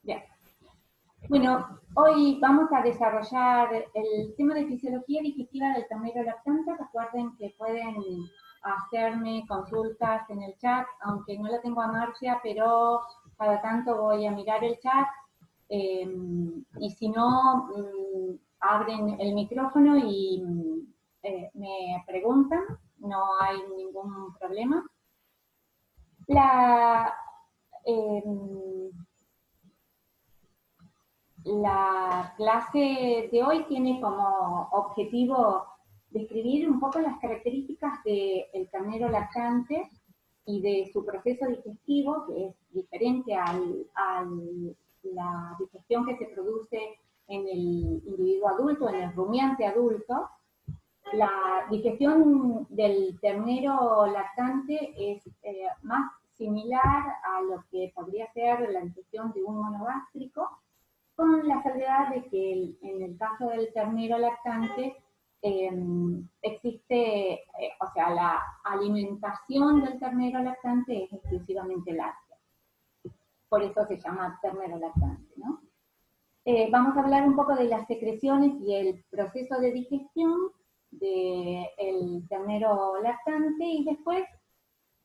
Bien. Bueno, hoy vamos a desarrollar el tema de fisiología digestiva del ternero lactante. Recuerden que pueden hacerme consultas en el chat, aunque no la tengo a Marcia, pero cada tanto voy a mirar el chat. Y si no, abren el micrófono y me preguntan, no hay ningún problema. La clase de hoy tiene como objetivo describir un poco las características del ternero lactante y de su proceso digestivo, que es diferente a la digestión que se produce en el individuo adulto, en el rumiante adulto. La digestión del ternero lactante es más similar a lo que podría ser la digestión de un monogástrico, con la salvedad de que en el caso del ternero lactante existe, o sea, la alimentación del ternero lactante es exclusivamente láctea. Por eso se llama ternero lactante, ¿no? Vamos a hablar un poco de las secreciones y el proceso de digestión del ternero lactante y después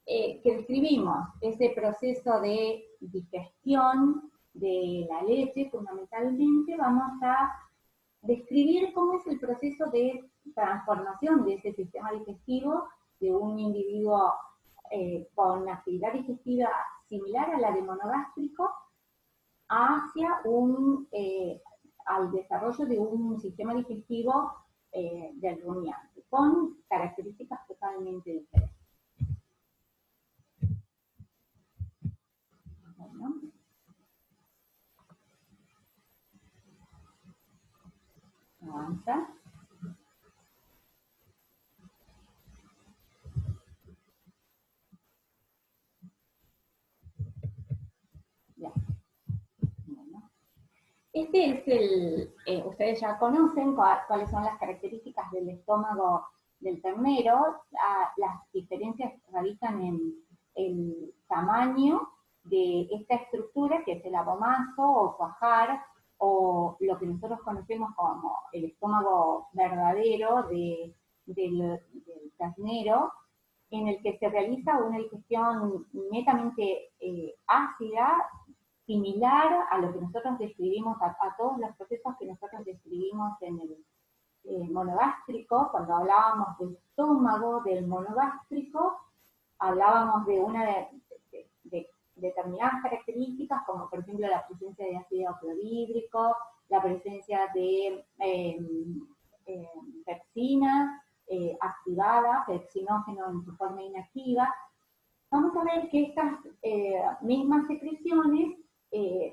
que describimos ese proceso de digestión de la leche, fundamentalmente vamos a describir cómo es el proceso de transformación de ese sistema digestivo de un individuo con actividad digestiva similar a la de monogástrico hacia al desarrollo de un sistema digestivo del rumiante, con características totalmente diferentes. Bueno. Avanza. Ya. Bueno. Este es ustedes ya conocen cuáles son las características del estómago del ternero. Las diferencias radican en el tamaño de esta estructura, que es el abomazo o cuajar, o lo que nosotros conocemos como el estómago verdadero del ternero, en el que se realiza una digestión netamente ácida, similar a lo que nosotros describimos, a todos los procesos que nosotros describimos en el monogástrico. Cuando hablábamos del estómago del monogástrico, hablábamos de una de determinadas características, como por ejemplo la presencia de ácido clorhídrico, la presencia de pepsina activada, pepsinógeno en su forma inactiva. Vamos a ver que estas mismas secreciones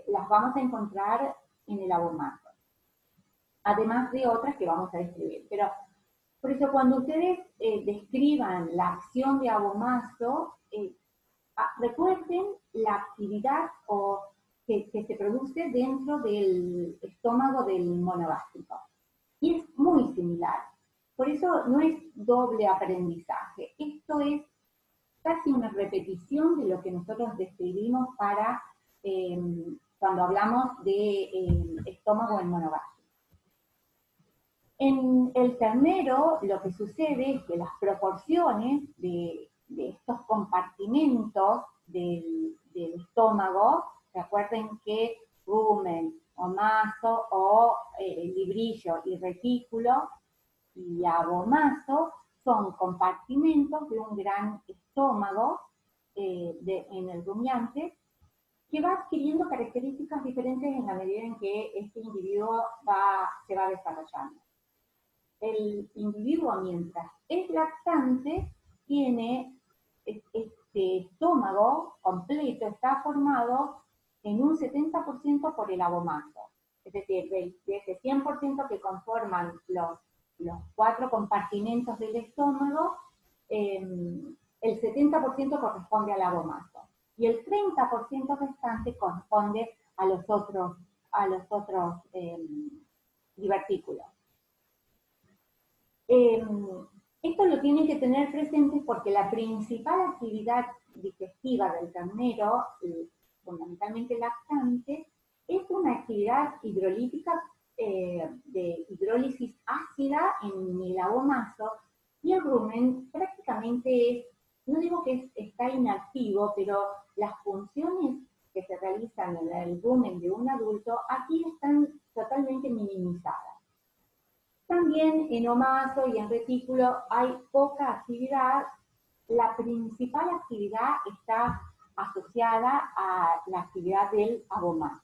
las vamos a encontrar en el abomazo, además de otras que vamos a describir. Pero por eso cuando ustedes describan la acción de abomazo, recuerden la actividad que se produce dentro del estómago del monogástrico. Y es muy similar. Por eso no es doble aprendizaje. Esto es casi una repetición de lo que nosotros describimos para cuando hablamos de estómago en monogástrico. En el ternero lo que sucede es que las proporciones de estos compartimentos del estómago, recuerden que rumen, omazo o librillo y retículo y abomazo son compartimentos de un gran estómago en el rumiante, que va adquiriendo características diferentes en la medida en que este individuo se va desarrollando. El individuo, mientras es lactante, tiene este estómago completo, está formado en un 70% por el abomazo. Es decir, de ese 100% que conforman los 4 compartimentos del estómago, el 70% corresponde al abomazo y el 30% restante corresponde a los otros divertículos. Esto lo tienen que tener presente porque la principal actividad digestiva del ternero, fundamentalmente lactante, es actividad hidrolítica de hidrólisis ácida en el abomazo, y el rumen prácticamente es, no digo que está inactivo, pero las funciones que se realizan en el rumen de un adulto aquí están totalmente minimizadas. También en omazo y en retículo hay poca actividad. La principal actividad está asociada a la actividad del abomazo.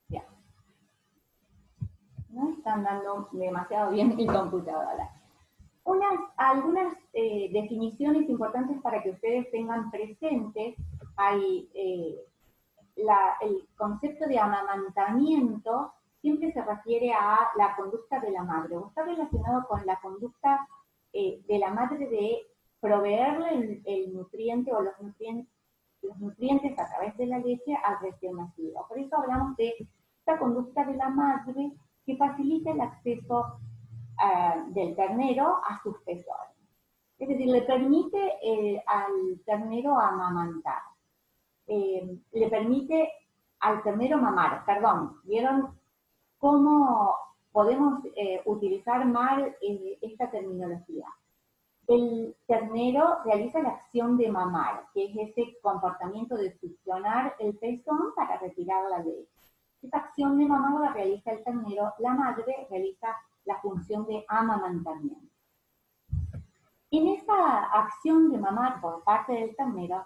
Ya. No están dando demasiado bien mi computadora. Algunas definiciones importantes para que ustedes tengan presentes. Hay el concepto de amamantamiento siempre se refiere a la conducta de la madre, o está relacionado con la conducta de la madre de proveerle el nutriente o los nutrientes a través de la leche al recién nacido. Por eso hablamos de esta conducta de la madre que facilita el acceso del ternero a sus pezones. Es decir, le permite al ternero amamantar. Le permite al ternero mamar. Perdón, ¿vieron cómo podemos utilizar mal esta terminología? El ternero realiza la acción de mamar, que es ese comportamiento de succionar el pezón para retirar la leche. Esta acción de mamar la realiza el ternero, la madre realiza la función de amamantamiento. En esa acción de mamar por parte del ternero,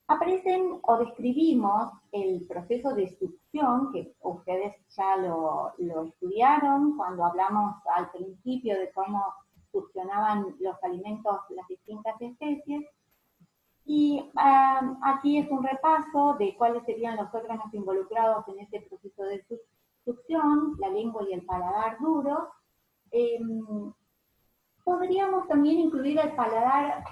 aparecen o describimos el proceso de succión, que ustedes ya lo estudiaron cuando hablamos al principio de cómo succionaban los alimentos las distintas especies. Y aquí es un repaso de cuáles serían los órganos involucrados en este proceso de succión, la lengua y el paladar duro. Podríamos también incluir el paladar,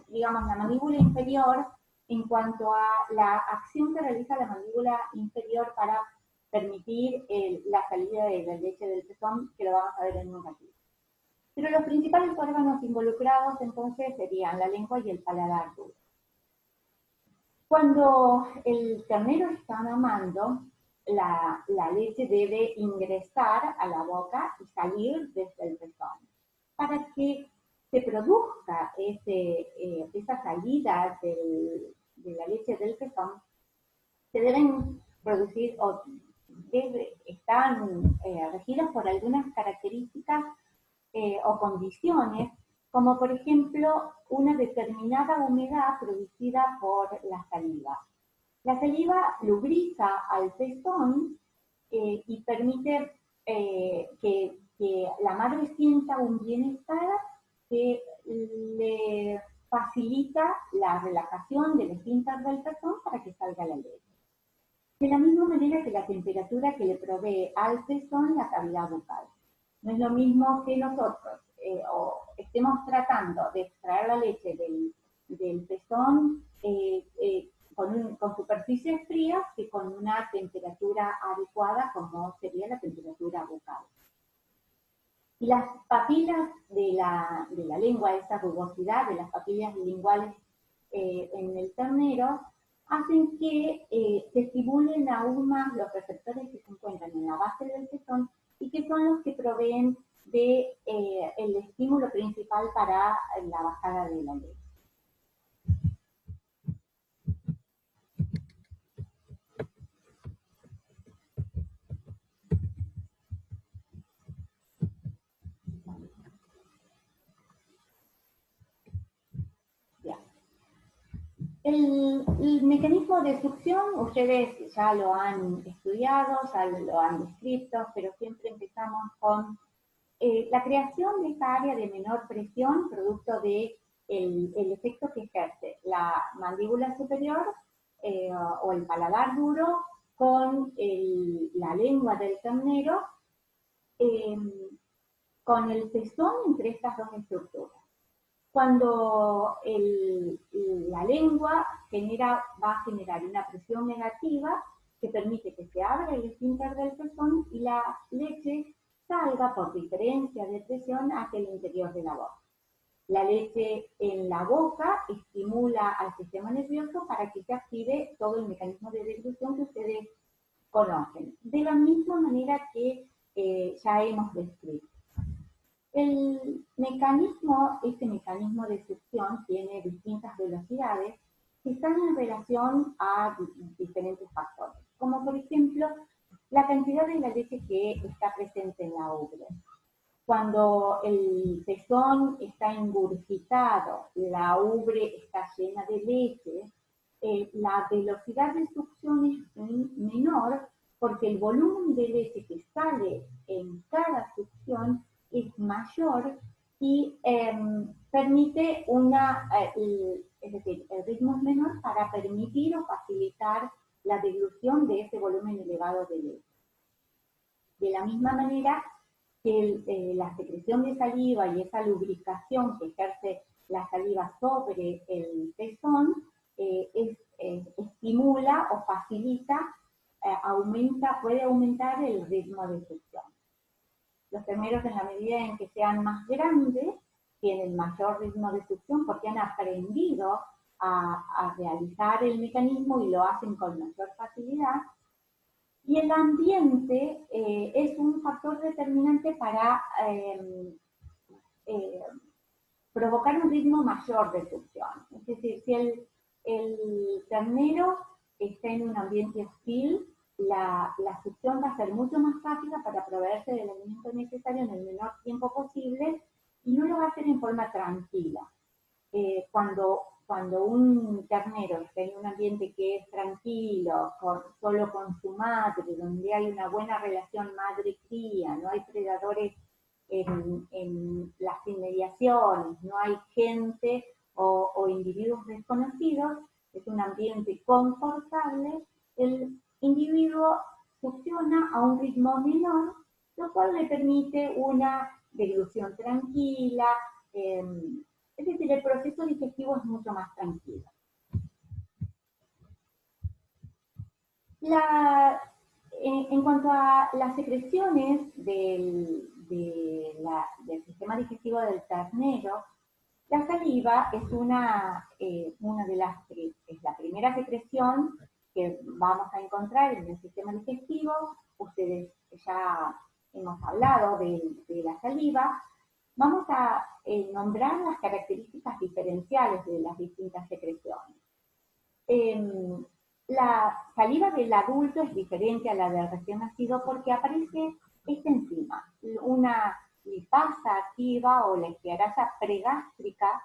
digamos, la mandíbula inferior, en cuanto a la acción que realiza la mandíbula inferior para permitir la salida de la leche del pezón, que lo vamos a ver en un ratito. Pero los principales órganos involucrados entonces serían la lengua y el paladar duro. Cuando el ternero está mamando, la leche debe ingresar a la boca y salir desde el pezón. Para que se produzca esa salida de la leche del pezón, se deben producir o están regidas por algunas características o condiciones, como por ejemplo una determinada humedad producida por la saliva. La saliva lubrica al pezón y permite que la madre sienta un bienestar que le facilita la relajación del esfínter del pezón para que salga la leche. De la misma manera que la temperatura que le provee al pezón la cavidad bucal. No es lo mismo que nosotros o estemos tratando de extraer la leche del pezón con superficies frías que con una temperatura adecuada como sería la temperatura bucal. Y las papilas de la lengua, esa rugosidad de las papilas linguales en el ternero, hacen que se estimulen aún más los receptores que se encuentran en la base del pezón y que son los que proveen de el estímulo principal para la bajada de la leche. El mecanismo de succión, ustedes ya lo han estudiado, ya lo han descrito, pero siempre empezamos con la creación de esta área de menor presión, producto de el efecto que ejerce la mandíbula superior o el paladar duro con la lengua del ternero, con el pezón entre estas dos estructuras. Cuando la lengua va a generar una presión negativa que permite que se abra el esfínter del pezón y la leche salga por diferencia de presión hacia el interior de la boca. La leche en la boca estimula al sistema nervioso para que se active todo el mecanismo de deglución que ustedes conocen, de la misma manera que ya hemos descrito. Este mecanismo de succión tiene distintas velocidades que están en relación a diferentes factores, como por ejemplo la cantidad de la leche que está presente en la ubre. Cuando el pezón está engurgitado, la ubre está llena de leche, la velocidad de succión es menor porque el volumen de leche que sale en cada succión es mayor y permite es decir, el ritmo es menor para permitir o facilitar la dilución de ese volumen elevado de leche. De la misma manera que la secreción de saliva y esa lubricación que ejerce la saliva sobre el pezón estimula o facilita, puede aumentar el ritmo de succión. Los terneros, en la medida en que sean más grandes, tienen mayor ritmo de succión porque han aprendido a realizar el mecanismo y lo hacen con mayor facilidad. Y el ambiente es un factor determinante para provocar un ritmo mayor de succión. Es decir, si el ternero está en un ambiente hostil, la succión va a ser mucho más rápida para proveerse del alimento necesario en el menor tiempo posible y no lo va a hacer en forma tranquila. Cuando un ternero está en un ambiente que es tranquilo, solo con su madre, donde hay una buena relación madre-cría, no hay predadores en las inmediaciones, no hay gente o individuos desconocidos, es un ambiente confortable, el individuo funciona a un ritmo menor, lo cual le permite una deglución tranquila, es decir, el proceso digestivo es mucho más tranquilo. En cuanto a las secreciones del sistema digestivo del ternero, la saliva es es la primera secreción que vamos a encontrar en el sistema digestivo. Ustedes ya hemos hablado de la saliva. Vamos a nombrar las características diferenciales de las distintas secreciones. La saliva del adulto es diferente a la del recién nacido porque aparece esta enzima, una lipasa activa o la estearasa pregástrica,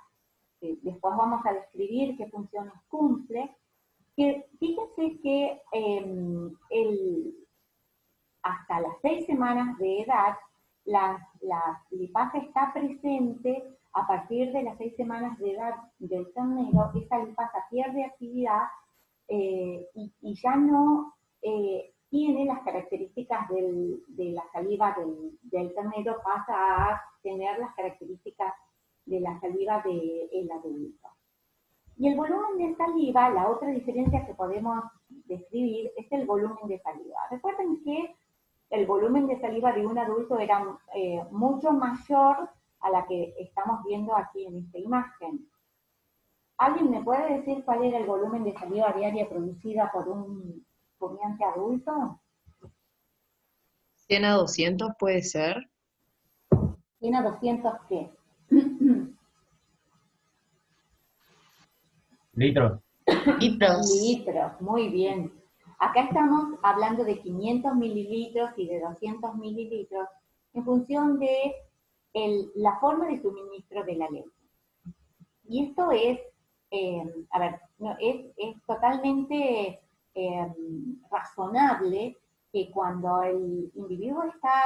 que después vamos a describir qué funciones cumple, que fíjense que hasta las 6 semanas de edad la lipasa está presente. A partir de las 6 semanas de edad del ternero, esa lipasa pierde actividad y ya no tiene las características de la saliva del ternero, pasa a tener las características de la saliva del adulto. Y el volumen de saliva, la otra diferencia que podemos describir es el volumen de saliva. Recuerden que el volumen de saliva de un adulto era mucho mayor a la que estamos viendo aquí en esta imagen. ¿Alguien me puede decir cuál era el volumen de saliva diaria producida por un rumiante adulto? 100 a 200 puede ser. ¿100 a 200 qué? Litros. Litros, muy bien. Acá estamos hablando de 500 mililitros y de 200 mililitros en función de la forma de suministro de la leche. Y esto es, es totalmente razonable que cuando el individuo está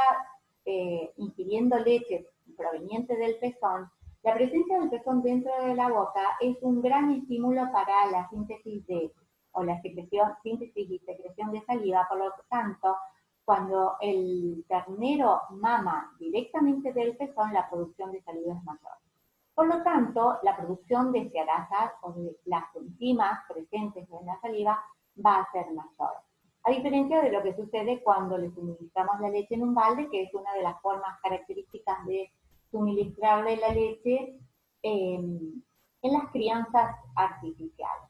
ingiriendo leche proveniente del pezón, la presencia del pezón dentro de la boca es un gran estímulo para la síntesis síntesis y secreción de saliva. Por lo tanto, cuando el ternero mama directamente del pezón, la producción de saliva es mayor. Por lo tanto, la producción de estearasas o de las enzimas presentes en la saliva va a ser mayor. A diferencia de lo que sucede cuando le suministramos la leche en un balde, que es una de las formas características de suministrarle la leche en las crianzas artificiales.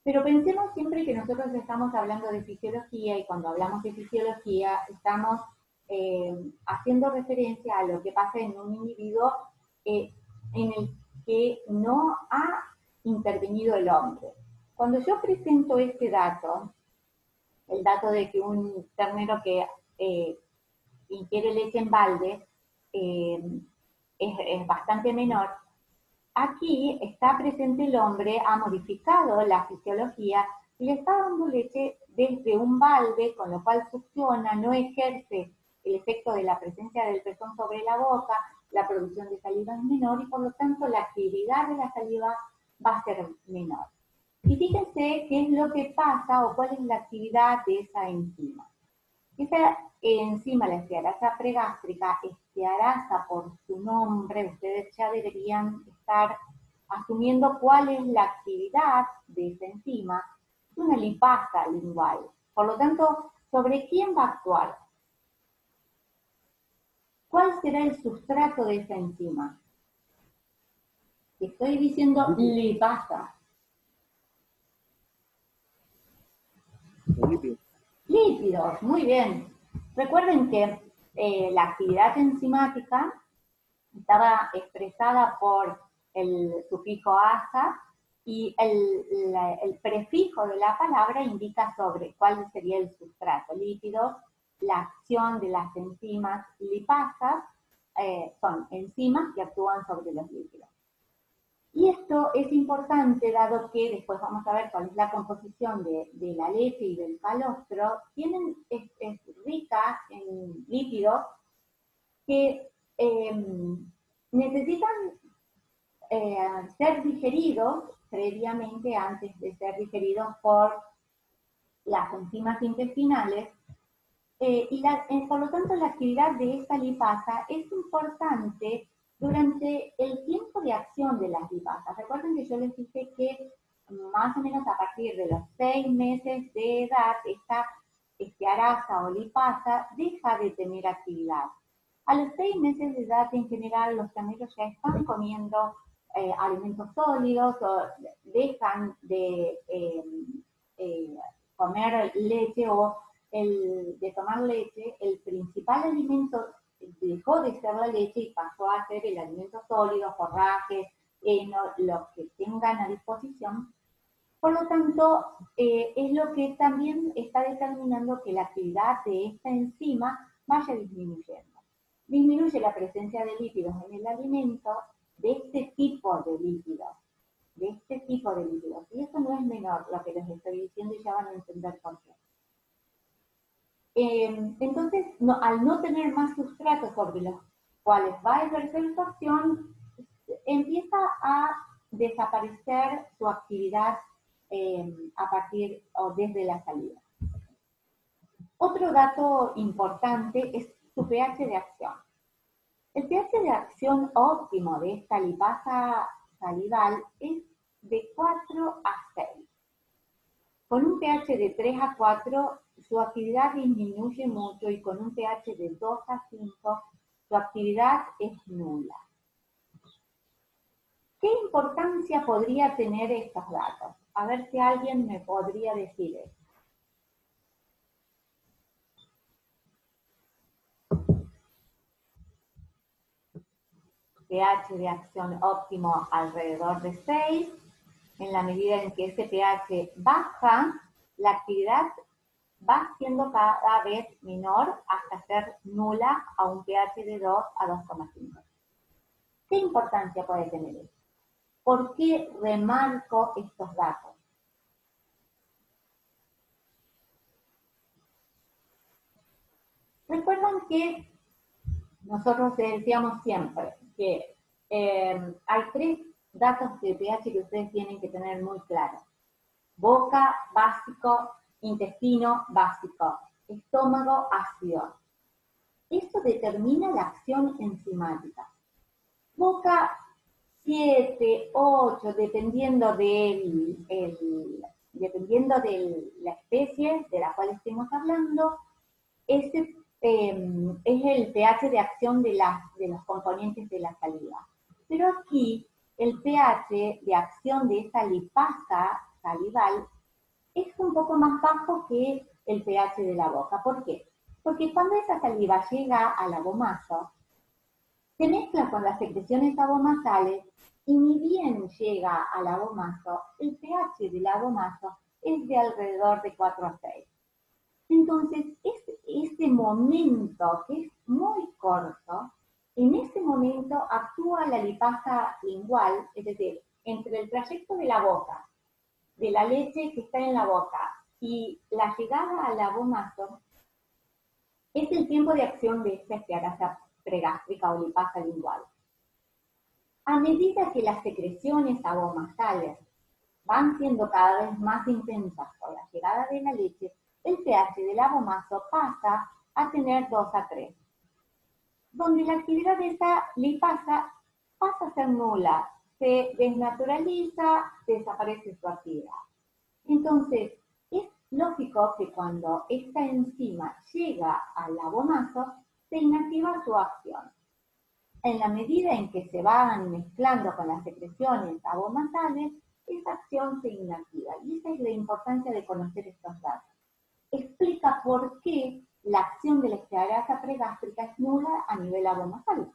Pero pensemos siempre que nosotros estamos hablando de fisiología y cuando hablamos de fisiología estamos haciendo referencia a lo que pasa en un individuo en el que no ha intervenido el hombre. Cuando yo presento este dato, el dato de que un ternero que ingiere leche en balde es bastante menor, aquí está presente el hombre, ha modificado la fisiología y le está dando leche desde un balde, con lo cual succiona, no ejerce el efecto de la presencia del pezón sobre la boca, la producción de saliva es menor y por lo tanto la actividad de la saliva va a ser menor. Y fíjense qué es lo que pasa o cuál es la actividad de esa enzima. Esa enzima, la estearasa pregástrica, estearasa por su nombre, ustedes ya deberían estar asumiendo cuál es la actividad de esa enzima, es una lipasa lingual. Por lo tanto, ¿sobre quién va a actuar? ¿Cuál será el sustrato de esa enzima? Estoy diciendo lipasa. Lípidos, muy bien. Recuerden que la actividad enzimática estaba expresada por el sufijo asa y el prefijo de la palabra indica sobre cuál sería el sustrato. Lípidos, la acción de las enzimas lipasas, son enzimas que actúan sobre los lípidos. Y esto es importante dado que después vamos a ver cuál es la composición de la leche y del calostro. Es rica en lípidos que necesitan ser digeridos previamente antes de ser digeridos por las enzimas intestinales por lo tanto la actividad de esta lipasa es importante durante el tiempo de acción de las lipasas. Recuerden que yo les dije que más o menos a partir de los 6 meses de edad esta estearasa o lipasa deja de tener actividad. A los 6 meses de edad en general los terneros ya están comiendo alimentos sólidos o dejan de comer leche o de tomar leche, el principal alimento dejó de ser la leche y pasó a ser el alimento sólido, forrajes, los que tengan a disposición. Por lo tanto, es lo que también está determinando que la actividad de esta enzima vaya disminuyendo. Disminuye la presencia de lípidos en el alimento, de este tipo de lípidos. Y eso no es menor lo que les estoy diciendo y ya van a entender por qué. Entonces, al no tener más sustratos sobre los cuales va a ejercer su acción, empieza a desaparecer su actividad a partir o desde la salida. Otro dato importante es su pH de acción. El pH de acción óptimo de esta lipasa salival es de 4 a 6. Con un pH de 3 a 4, su actividad disminuye mucho y con un pH de 2 a 5, su actividad es nula. ¿Qué importancia podría tener estos datos? A ver si alguien me podría decir eso. pH de acción óptimo alrededor de 6. En la medida en que ese pH baja, la actividad va siendo cada vez menor hasta ser nula a un pH de 2 a 2,5. ¿Qué importancia puede tener esto? ¿Por qué remarco estos datos? Recuerdan que nosotros decíamos siempre que hay 3 datos de pH que ustedes tienen que tener muy claros. Boca, básico, intestino, básico, estómago, ácido. Esto determina la acción enzimática. Boca, 7, 8, dependiendo de la especie de la cual estemos hablando, ese es el pH de acción de los componentes de la saliva. Pero aquí el pH de acción de esta lipasa salival es un poco más bajo que el pH de la boca. ¿Por qué? Porque cuando esa saliva llega al abomazo, se mezcla con las secreciones abomasales y ni bien llega al abomazo, el pH del abomazo es de alrededor de 4 a 6. Entonces, ese momento que es muy corto, en ese momento actúa la lipasa lingual, es decir, entre el trayecto de la boca, de la leche que está en la boca y la llegada al abomazo, es el tiempo de acción de esta estearasa pregástrica o lipasa lingual. A medida que las secreciones abomasales van siendo cada vez más intensas por la llegada de la leche, el pH del abomazo pasa a tener 2 a 3, donde la actividad de esta lipasa pasa a ser nula, se desnaturaliza, desaparece su actividad. Entonces, es lógico que cuando esta enzima llega al abomazo, se inactiva su acción. En la medida en que se van mezclando con las secreciones abomasales, esa acción se inactiva. Y esa es la importancia de conocer estos datos. Explica por qué la acción de la estearasa pregástrica es nula a nivel abomasal.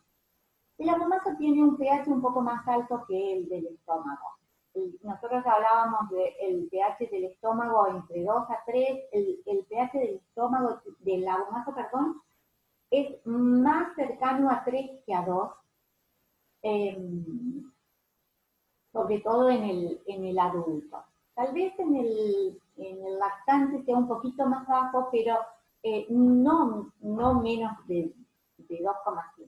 El abomazo tiene un pH un poco más alto que el del estómago. Nosotros hablábamos del pH del estómago entre 2 a 3, el pH del estómago, del abomazo, perdón, es más cercano a 3 que a 2, sobre todo en el adulto. Tal vez en el lactante sea un poquito más bajo, pero no menos de 2,5.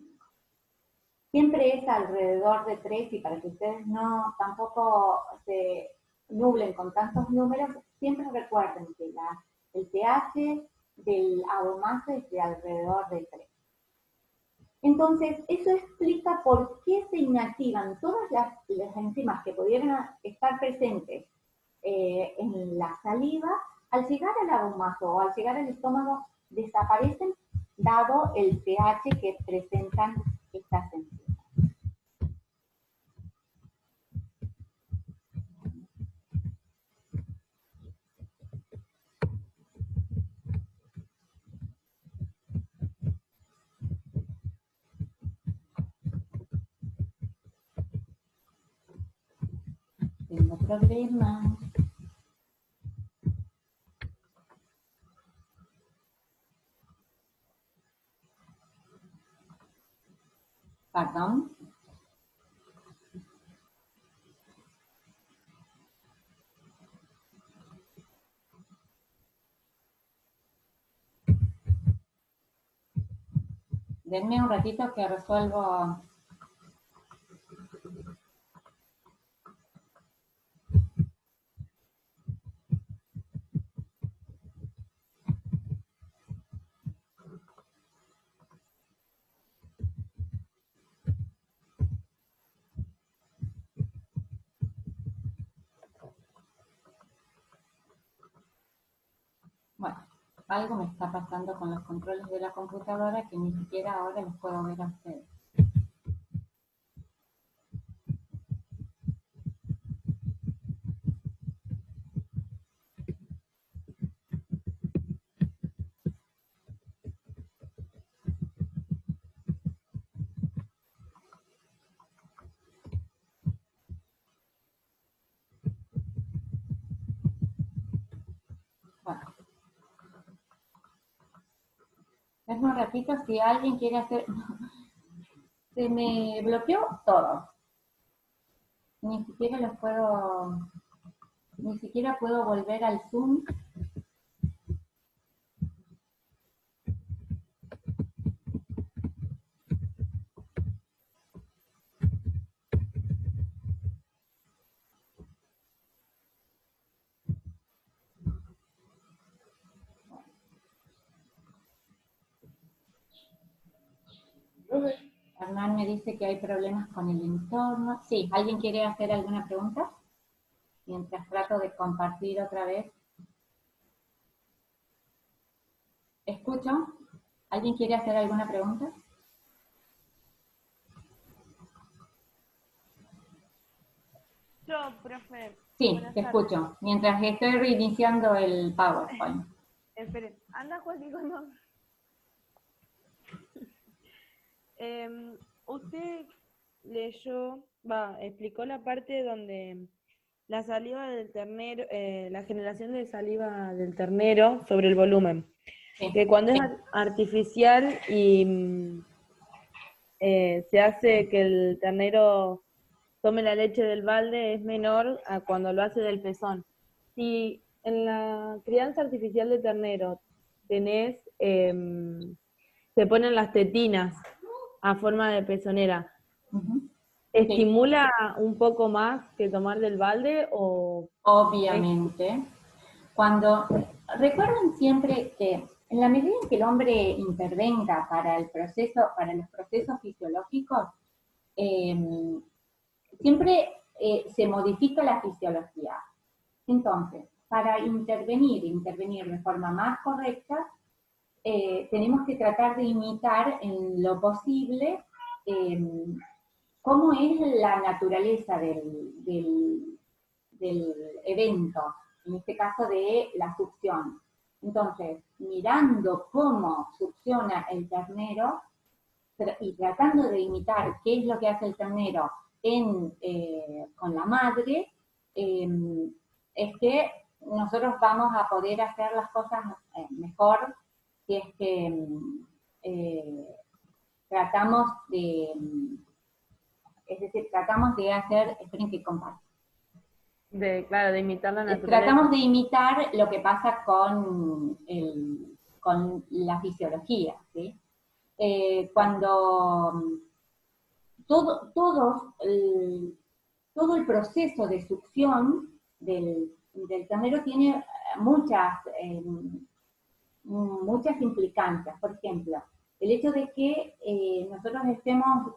Siempre es alrededor de 3, y para que ustedes no tampoco se nublen con tantos números, siempre recuerden que el pH del abomazo es de alrededor de 3. Entonces, eso explica por qué se inactivan todas las enzimas que pudieran estar presentes en la saliva. Al llegar al abomazo o al llegar al estómago, desaparecen dado el pH que presentan estas enzimas. Tengo problemas. Perdón. Denme un ratito que resuelvo. Bueno, algo me está pasando con los controles de la computadora que ni siquiera ahora los puedo ver a ustedes. Bueno, denme un ratito si alguien quiere hacer... Se me bloqueó todo. Ni siquiera los puedo... Ni siquiera puedo volver al Zoom. Hernán me dice que hay problemas con el entorno. Sí, ¿alguien quiere hacer alguna pregunta? Mientras trato de compartir otra vez. ¿Escucho? ¿Alguien quiere hacer alguna pregunta? escucho, profe. Sí, Buenas te tardes. escucho. Mientras estoy reiniciando el PowerPoint. Esperen, anda Joaquín con no. Usted explicó la parte donde la saliva del ternero, la generación de saliva del ternero sobre el volumen. Sí, Que cuando es artificial y se hace que el ternero tome la leche del balde es menor a cuando lo hace del pezón. Si en la crianza artificial de ternero tenés, se ponen las tetinas a forma de pezonera, ujú, sí, ¿estimula un poco más que tomar del balde o es obviamente. Cuando recuerden siempre que en la medida en que el hombre intervenga para el proceso, para los procesos fisiológicos, eh, siempre se modifica la fisiología. Entonces, para intervenir de forma más correcta, tenemos que tratar de imitar en lo posible eh, cómo es la naturaleza del evento, en este caso de la succión. Entonces, mirando cómo succiona el ternero y tratando de imitar qué es lo que hace el ternero con la madre, es que nosotros vamos a poder hacer las cosas mejor si es que eh, tratamos de, es decir, tratamos de hacer, esperen que comparto. claro, de imitar la Tratamos naturaleza? de imitar lo que pasa con la fisiología, ¿sí? Cuando todo el proceso de succión del ternero tiene muchas implicancias. Por ejemplo, el hecho de que nosotros estemos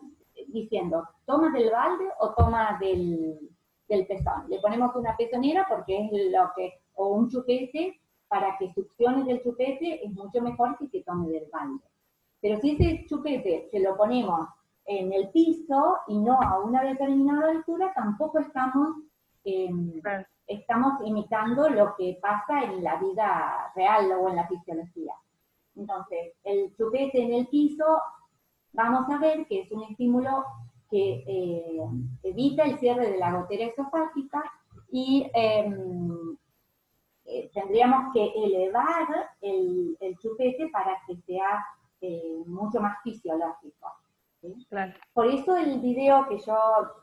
diciendo, toma del balde o toma del pezón. Le ponemos una pezonera porque es o un chupete, para que succione del chupete es mucho mejor que tome del balde. Pero si ese chupete se lo ponemos en el piso y no a una determinada altura, tampoco eh, Claro. estamos imitando lo que pasa en la vida real o en la fisiología. Entonces, el chupete en el piso, vamos a ver que es un estímulo que evita el cierre de la gotera esofágica y tendríamos que elevar el chupete para que sea mucho más fisiológico. ¿Sí? Claro. Por eso el video tengo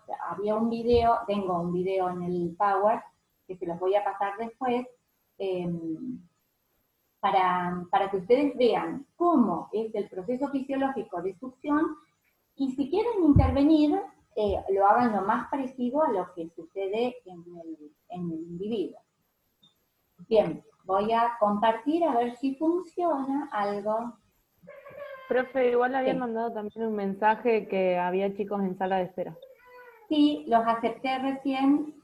un video en el Power, que se los voy a pasar después, eh, para que ustedes vean cómo es el proceso fisiológico de succión y si quieren intervenir, lo hagan lo más parecido a lo que sucede en el individuo. Bien, voy a compartir a ver si funciona algo. Profe, igual le habían Sí, mandado también un mensaje que había chicos en sala de espera. sí, los acepté recién.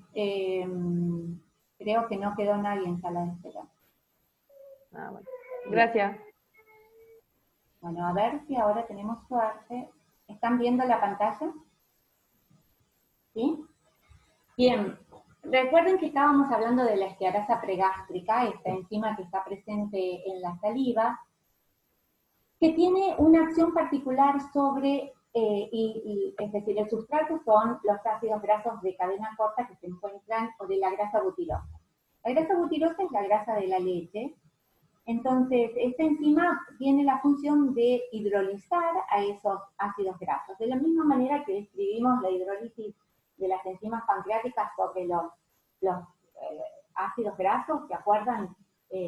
Creo que no quedó nadie en sala de espera. Ah, bueno. Bien. Gracias. Bueno, a ver si ahora tenemos suerte. ¿Están viendo la pantalla? ¿Sí? Bien. Recuerden que estábamos hablando de la estearasa pregástrica, esta enzima que está presente en la saliva, que tiene una acción particular sobre, es decir, el sustrato son los ácidos grasos de cadena corta que se encuentran, o de la grasa butirosa. La grasa butirosa es la grasa de la leche. Entonces, esta enzima tiene la función de hidrolizar a esos ácidos grasos. De la misma manera que describimos la hidrólisis de las enzimas pancreáticas sobre los ácidos grasos, ¿se acuerdan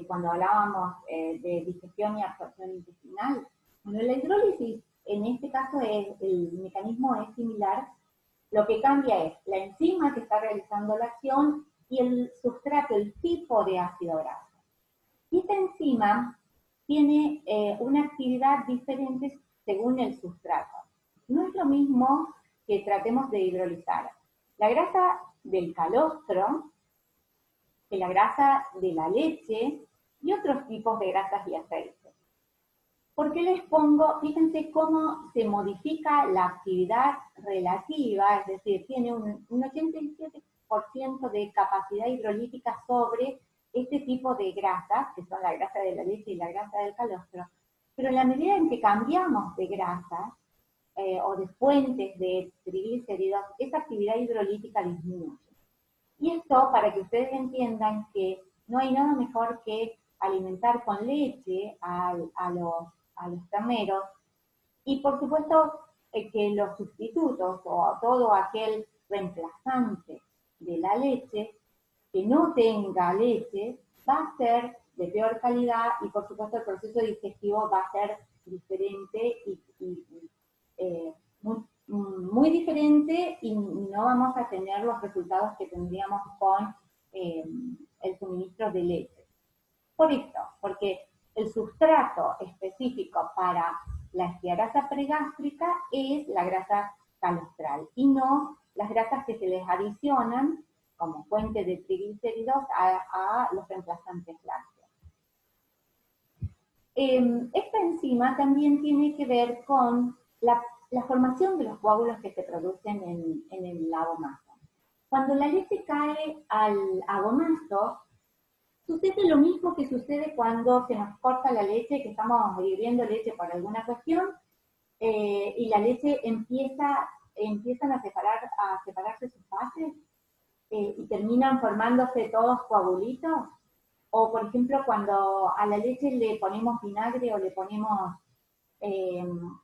cuando hablábamos de digestión y absorción intestinal? Bueno, la hidrólisis, en este caso, el mecanismo es similar. Lo que cambia es la enzima que está realizando la acción y el sustrato, el tipo de ácido graso. Esta enzima tiene una actividad diferente según el sustrato. No es lo mismo que tratemos de hidrolizar la grasa del calostro que la grasa de la leche y otros tipos de grasas y aceites. ¿Por qué les pongo? Fíjense cómo se modifica la actividad relativa, es decir, tiene un 87% 20% de capacidad hidrolítica sobre este tipo de grasas, que son la grasa de la leche y la grasa del calostro. Pero en la medida en que cambiamos de grasas o de fuentes de triglicéridos, esa actividad hidrolítica disminuye. Y esto para que ustedes entiendan que no hay nada mejor que alimentar con leche a los terneros, y por supuesto que los sustitutos o todo aquel reemplazante de la leche que no tenga leche va a ser de peor calidad, y por supuesto el proceso digestivo va a ser diferente y muy diferente, y no vamos a tener los resultados que tendríamos con el suministro de leche. Por esto, porque el sustrato específico para la estearasa pregástrica es la grasa calostral y no las grasas que se les adicionan como fuente de triglicéridos a los reemplazantes lácteos. Esta enzima también tiene que ver con la formación de los coágulos que se producen en el abomaso. Cuando la leche cae al abomaso, sucede lo mismo que sucede cuando se nos corta la leche, que estamos hirviendo leche por alguna cuestión, y la leche empiezan a separarse sus fases, y terminan formándose todos coagulitos. O por ejemplo, cuando a la leche le ponemos vinagre o le ponemos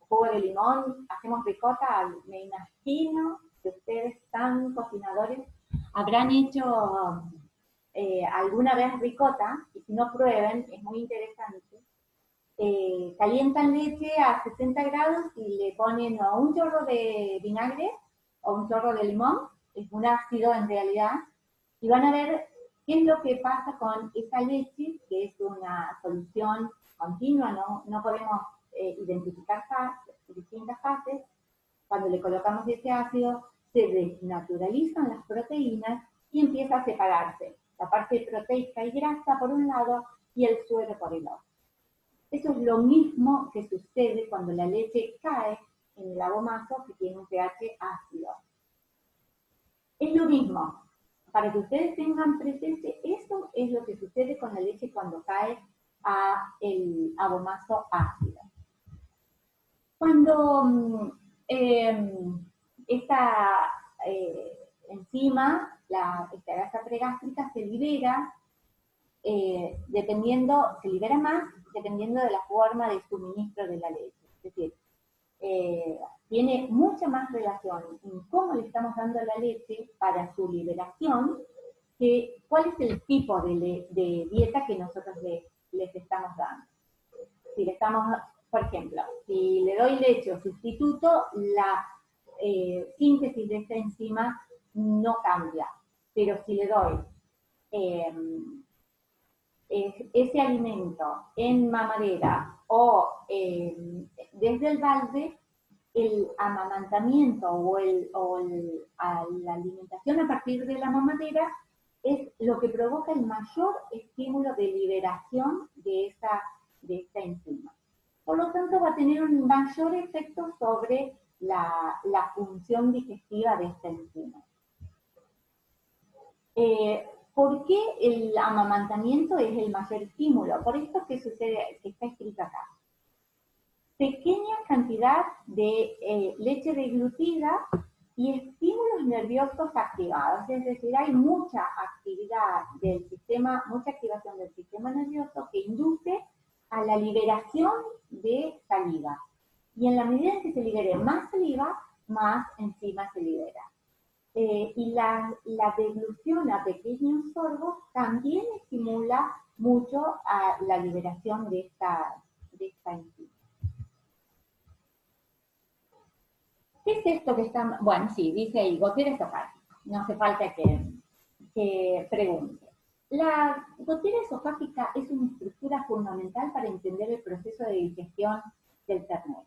jugo de limón, hacemos ricota, me imagino que ustedes tan cocinadores habrán hecho alguna vez ricota, y si no prueben, es muy interesante. Calientan leche a 60 grados y le ponen o un chorro de vinagre o un chorro de limón, es un ácido en realidad, y van a ver qué es lo que pasa con esa leche, que es una solución continua, no podemos identificar distintas fases. Cuando le colocamos ese ácido, se desnaturalizan las proteínas y empieza a separarse la parte proteica y grasa por un lado y el suero por el otro. Eso es lo mismo que sucede cuando la leche cae en el abomaso, que tiene un pH ácido. Es lo mismo. Para que ustedes tengan presente, eso es lo que sucede con la leche cuando cae a el abomaso ácido. Cuando esta enzima, la estearasa pregástrica, se libera, se libera más dependiendo de la forma de suministro de la leche. Es decir, tiene mucha más relación en cómo le estamos dando la leche para su liberación que cuál es el tipo de dieta que nosotros les estamos dando. Si le estamos, por ejemplo, si le doy leche o sustituto, la síntesis de esta enzima no cambia. Pero si le doy ese alimento en mamadera o desde el balde, el amamantamiento o la alimentación a partir de la mamadera es lo que provoca el mayor estímulo de liberación de esta enzima. Por lo tanto, va a tener un mayor efecto sobre la función digestiva de esta enzima. ¿Por qué el amamantamiento es el mayor estímulo? Por esto que sucede, que está escrito acá. Pequeña cantidad de leche deglutida y estímulos nerviosos activados, es decir, hay mucha actividad del sistema, mucha activación del sistema nervioso que induce a la liberación de saliva. Y en la medida en que se libere más saliva, más enzima se libera. Y la deglución a pequeños sorbos también estimula mucho a la liberación de esta enzima. ¿Qué es esto que está? Bueno, sí, dice ahí, gotera esofágica. No hace falta que pregunte. La gotera esofágica es una estructura fundamental para entender el proceso de digestión del ternero.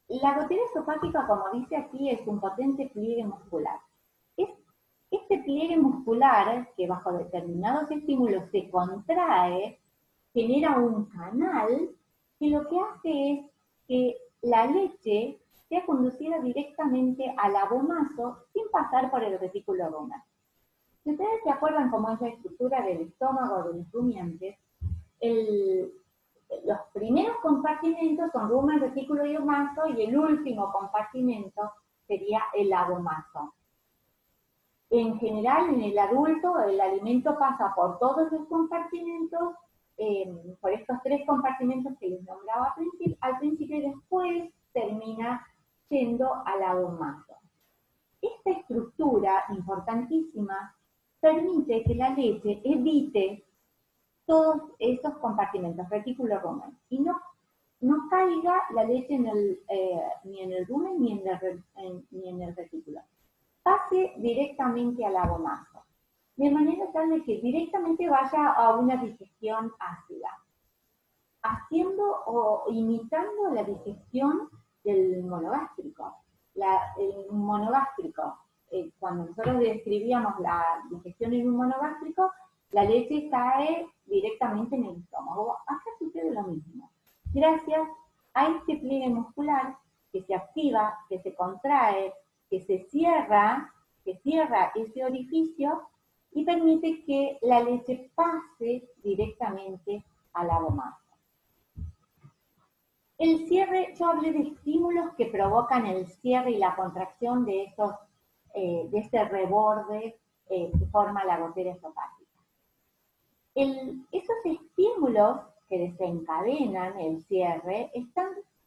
La gotera esofágica, como dice aquí, es un potente pliegue muscular. Este pliegue muscular, que bajo determinados estímulos se contrae, genera un canal que lo que hace es que la leche sea conducida directamente al abomazo sin pasar por el vesículo rumen. Si ustedes se acuerdan cómo es la estructura del estómago de los rumiantes, los primeros compartimentos son rumen, vesículo y abomazo, y el último compartimento sería el abomazo. En general, en el adulto, el alimento pasa por todos los compartimentos, por estos 3 compartimentos que les nombraba al principio, y después termina yendo al abomazo. Esta estructura importantísima permite que la leche evite todos esos compartimentos, retículo, rumen, y no caiga la leche ni en el rumen ni en el retículo. Pase directamente al abomazo, de manera tal de que directamente vaya a una digestión ácida, haciendo o imitando la digestión del monogástrico. El monogástrico, cuando nosotros describíamos la digestión en un monogástrico, la leche cae directamente en el estómago. Acá sucede lo mismo. Gracias a este pliegue muscular que se activa, que se contrae, que cierra ese orificio y permite que la leche pase directamente al abomazo. El cierre, yo hablé de estímulos que provocan el cierre y la contracción de este reborde que forma la gotera esofágica. Esos estímulos que desencadenan el cierre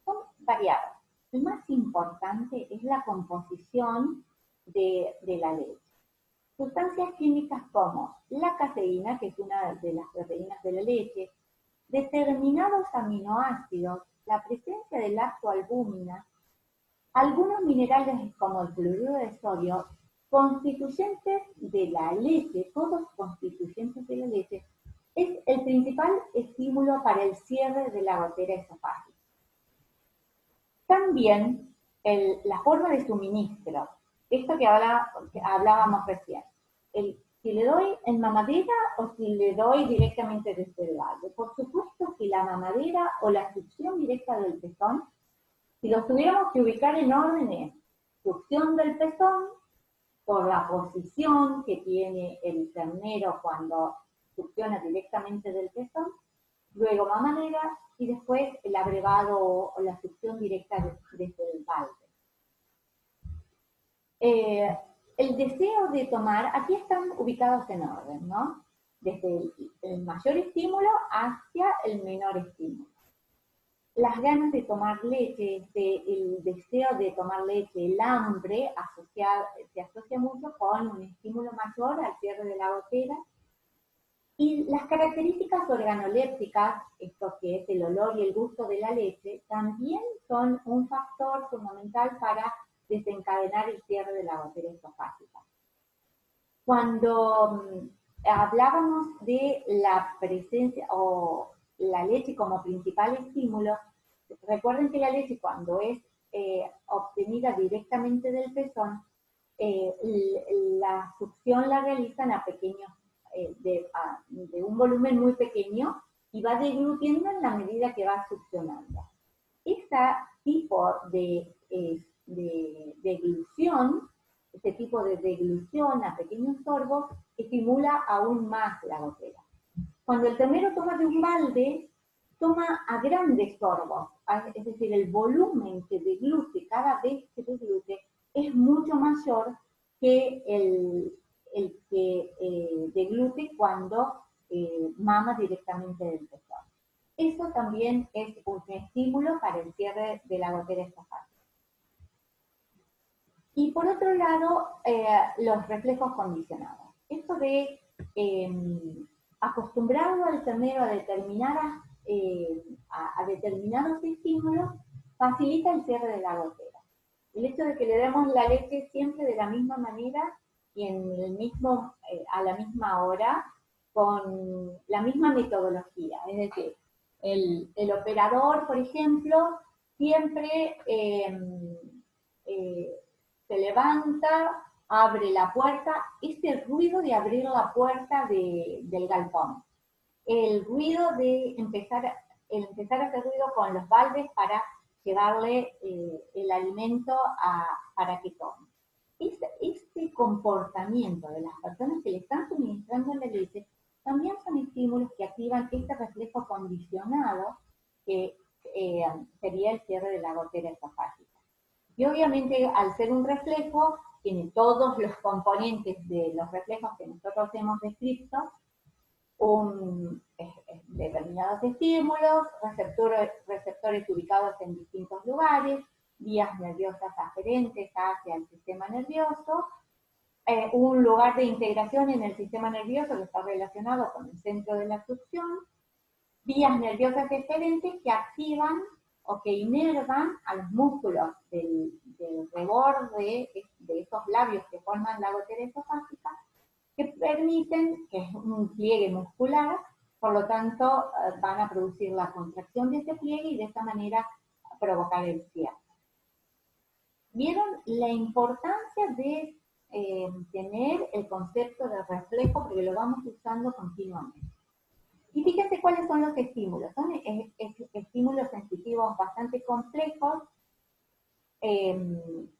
son variados. El más importante es la composición de la leche. Sustancias químicas como la caseína, que es una de las proteínas de la leche, determinados aminoácidos, la presencia de lactoalbúmina, algunos minerales como el fluoruro de sodio, constituyentes de la leche, todos constituyentes de la leche, es el principal estímulo para el cierre de la gotera esofágica. También la forma de suministro, esto que hablábamos recién, si le doy en mamadera o si le doy directamente desde el balde. Por supuesto que la mamadera o la succión directa del pezón, si los tuviéramos que ubicar en orden, es succión del pezón por la posición que tiene el ternero cuando succiona directamente del pezón, luego mamadera y después el abrevado o la succión directa desde el balde. El deseo de tomar, aquí están ubicados en orden, ¿no? Desde el mayor estímulo hacia el menor estímulo. Las ganas de tomar leche, el deseo de tomar leche, el hambre, se asocia mucho con un estímulo mayor al cierre de la gotera. Y las características organolépticas, esto que es el olor y el gusto de la leche, también son un factor fundamental para desencadenar el cierre de la gotera esofágica. Cuando hablábamos de la presencia o la leche como principal estímulo, recuerden que la leche cuando es obtenida directamente del pezón, la succión la realizan a pequeños, de un volumen muy pequeño y va deglutiendo en la medida que va succionando. Este tipo de deglución, este tipo de deglución a pequeños sorbos, estimula aún más la gotera. Cuando el ternero toma de un balde, toma a grandes sorbos, es decir, el volumen que deglute cada vez que deglute es mucho mayor que el que deglute cuando mama directamente del pezón. Eso también es un estímulo para el cierre de la gotera esofágica. Y por otro lado, los reflejos condicionados. Esto de acostumbrarlo al ternero a determinados estímulos facilita el cierre de la gotera. El hecho de que le demos la leche siempre de la misma manera y a la misma hora, con la misma metodología. Es decir, el operador, por ejemplo, siempre se levanta, abre la puerta, ese ruido de abrir la puerta del galpón, el ruido de empezar a hacer ruido con los baldes para llevarle el alimento para que tome. Este comportamiento de las personas que le están suministrando la leche también son estímulos que activan este reflejo condicionado que sería el cierre de la gotera esofágica. Y obviamente al ser un reflejo, tiene todos los componentes de los reflejos que nosotros hemos descrito, determinados estímulos, receptores ubicados en distintos lugares, vías nerviosas aferentes hacia el sistema nervioso, un lugar de integración en el sistema nervioso que está relacionado con el centro de la succión, vías nerviosas eferentes que activan o que inervan a los músculos del reborde de esos labios que forman la gotera esofágica, que permiten, que es un pliegue muscular, por lo tanto van a producir la contracción de ese pliegue y de esta manera provocar el cierre. ¿Vieron la importancia de tener el concepto de reflejo? Porque lo vamos usando continuamente. Y fíjense cuáles son los estímulos. Son estímulos sensitivos bastante complejos,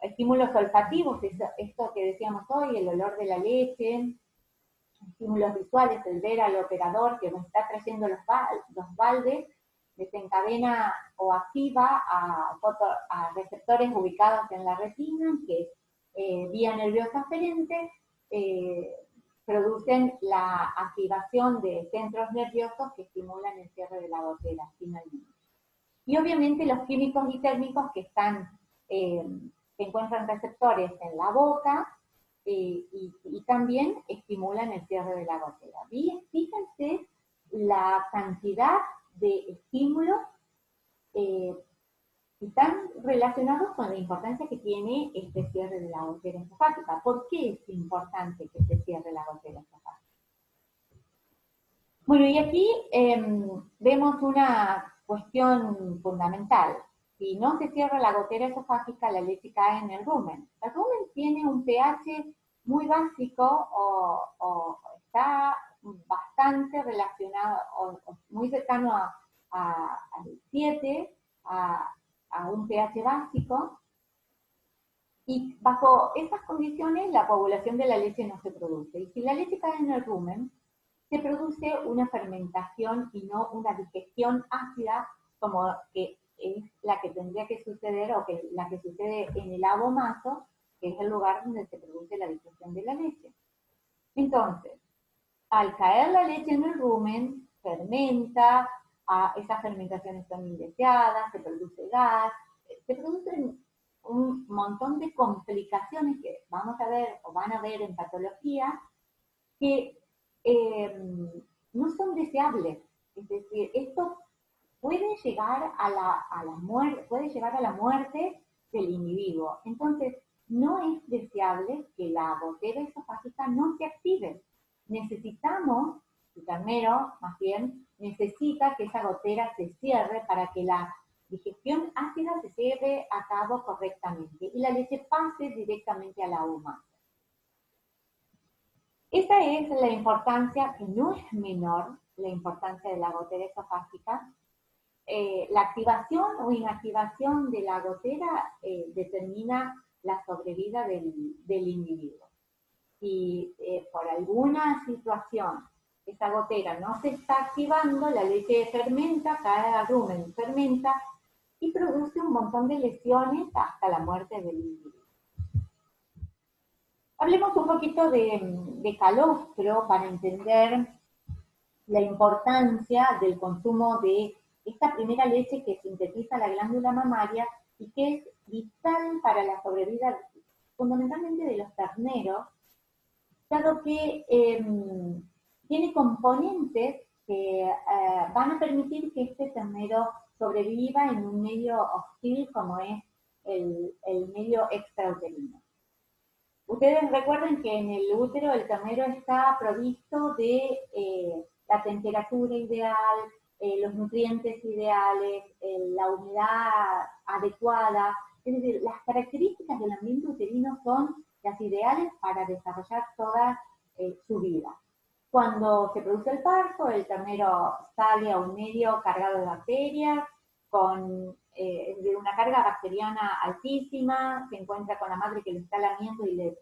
estímulos olfativos, esto que decíamos hoy, el olor de la leche, estímulos visuales, el ver al operador que nos está trayendo los baldes, desencadena o activa a receptores ubicados en la retina, que vía nerviosa aferente, producen la activación de centros nerviosos que estimulan el cierre de la gotera finalmente. Y obviamente los químicos y térmicos que encuentran receptores en la boca y también estimulan el cierre de la gotera. Fíjense la cantidad de estímulos y están relacionados con la importancia que tiene este cierre de la gotera esofágica. ¿Por qué es importante que se cierre la gotera esofágica? Bueno, y aquí vemos una cuestión fundamental. Si no se cierra la gotera esofágica, la leche cae en el rumen. El rumen tiene un pH muy básico o está bastante relacionado, o muy cercano al 7, a un pH básico, y bajo esas condiciones la coagulación de la leche no se produce. Y si la leche cae en el rumen, se produce una fermentación y no una digestión ácida como que es la que tendría que suceder o que la que sucede en el abomaso, que es el lugar donde se produce la digestión de la leche. Entonces, al caer la leche en el rumen, fermenta, esas fermentaciones son indeseadas, se produce gas, se producen un montón de complicaciones que vamos a ver o van a ver en patología que no son deseables. Es decir, esto puede llegar a la muerte, puede llevar a la muerte del individuo. Entonces, no es deseable que la gotera esofágica no se active. Necesitamos, el ternero más bien, necesita que esa gotera se cierre para que la digestión ácida se lleve a cabo correctamente y la leche pase directamente a la uva. Esa es la importancia, que no es menor, la importancia de la gotera esofágica. La activación o inactivación de la gotera determina la sobrevida del individuo. Si por alguna situación esa gotera no se está activando, la leche fermenta, cae al rumen, fermenta y produce un montón de lesiones hasta la muerte del individuo. Hablemos un poquito de calostro para entender la importancia del consumo de esta primera leche que sintetiza la glándula mamaria y que es vital para la sobrevida fundamentalmente de los terneros, dado que tiene componentes que van a permitir que este ternero sobreviva en un medio hostil como es el medio extrauterino. Ustedes recuerden que en el útero el ternero está provisto de la temperatura ideal, los nutrientes ideales, la humedad adecuada, es decir, las características del ambiente uterino son las ideales para desarrollar toda su vida. Cuando se produce el parto, el ternero sale a un medio cargado de bacterias, de una carga bacteriana altísima, se encuentra con la madre que lo está lamiendo y le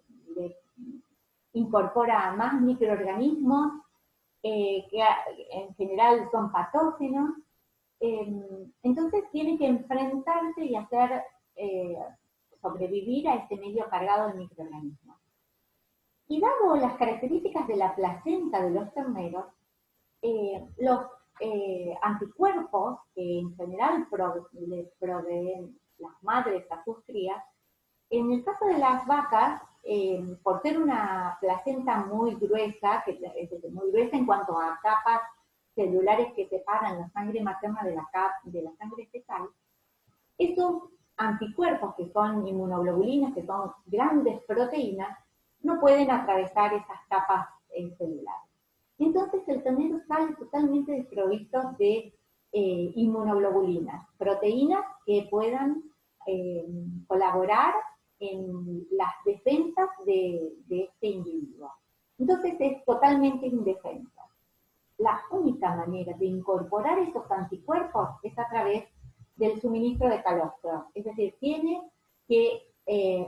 incorpora más microorganismos, que en general son patógenos. Entonces tiene que enfrentarse y hacer sobrevivir a este medio cargado de microorganismos. Y dado las características de la placenta de los terneros, los anticuerpos que en general le proveen las madres a sus crías, en el caso de las vacas, por ser una placenta muy gruesa, muy gruesa en cuanto a capas celulares que separan la sangre materna de la sangre fetal, esos anticuerpos, que son inmunoglobulinas, que son grandes proteínas, no pueden atravesar esas capas celulares. Entonces el ternero sale totalmente desprovisto de inmunoglobulinas, proteínas que puedan colaborar en las defensas de este individuo. Entonces es totalmente indefenso. La única manera de incorporar esos anticuerpos es a través del suministro de calostro. Es decir, tiene que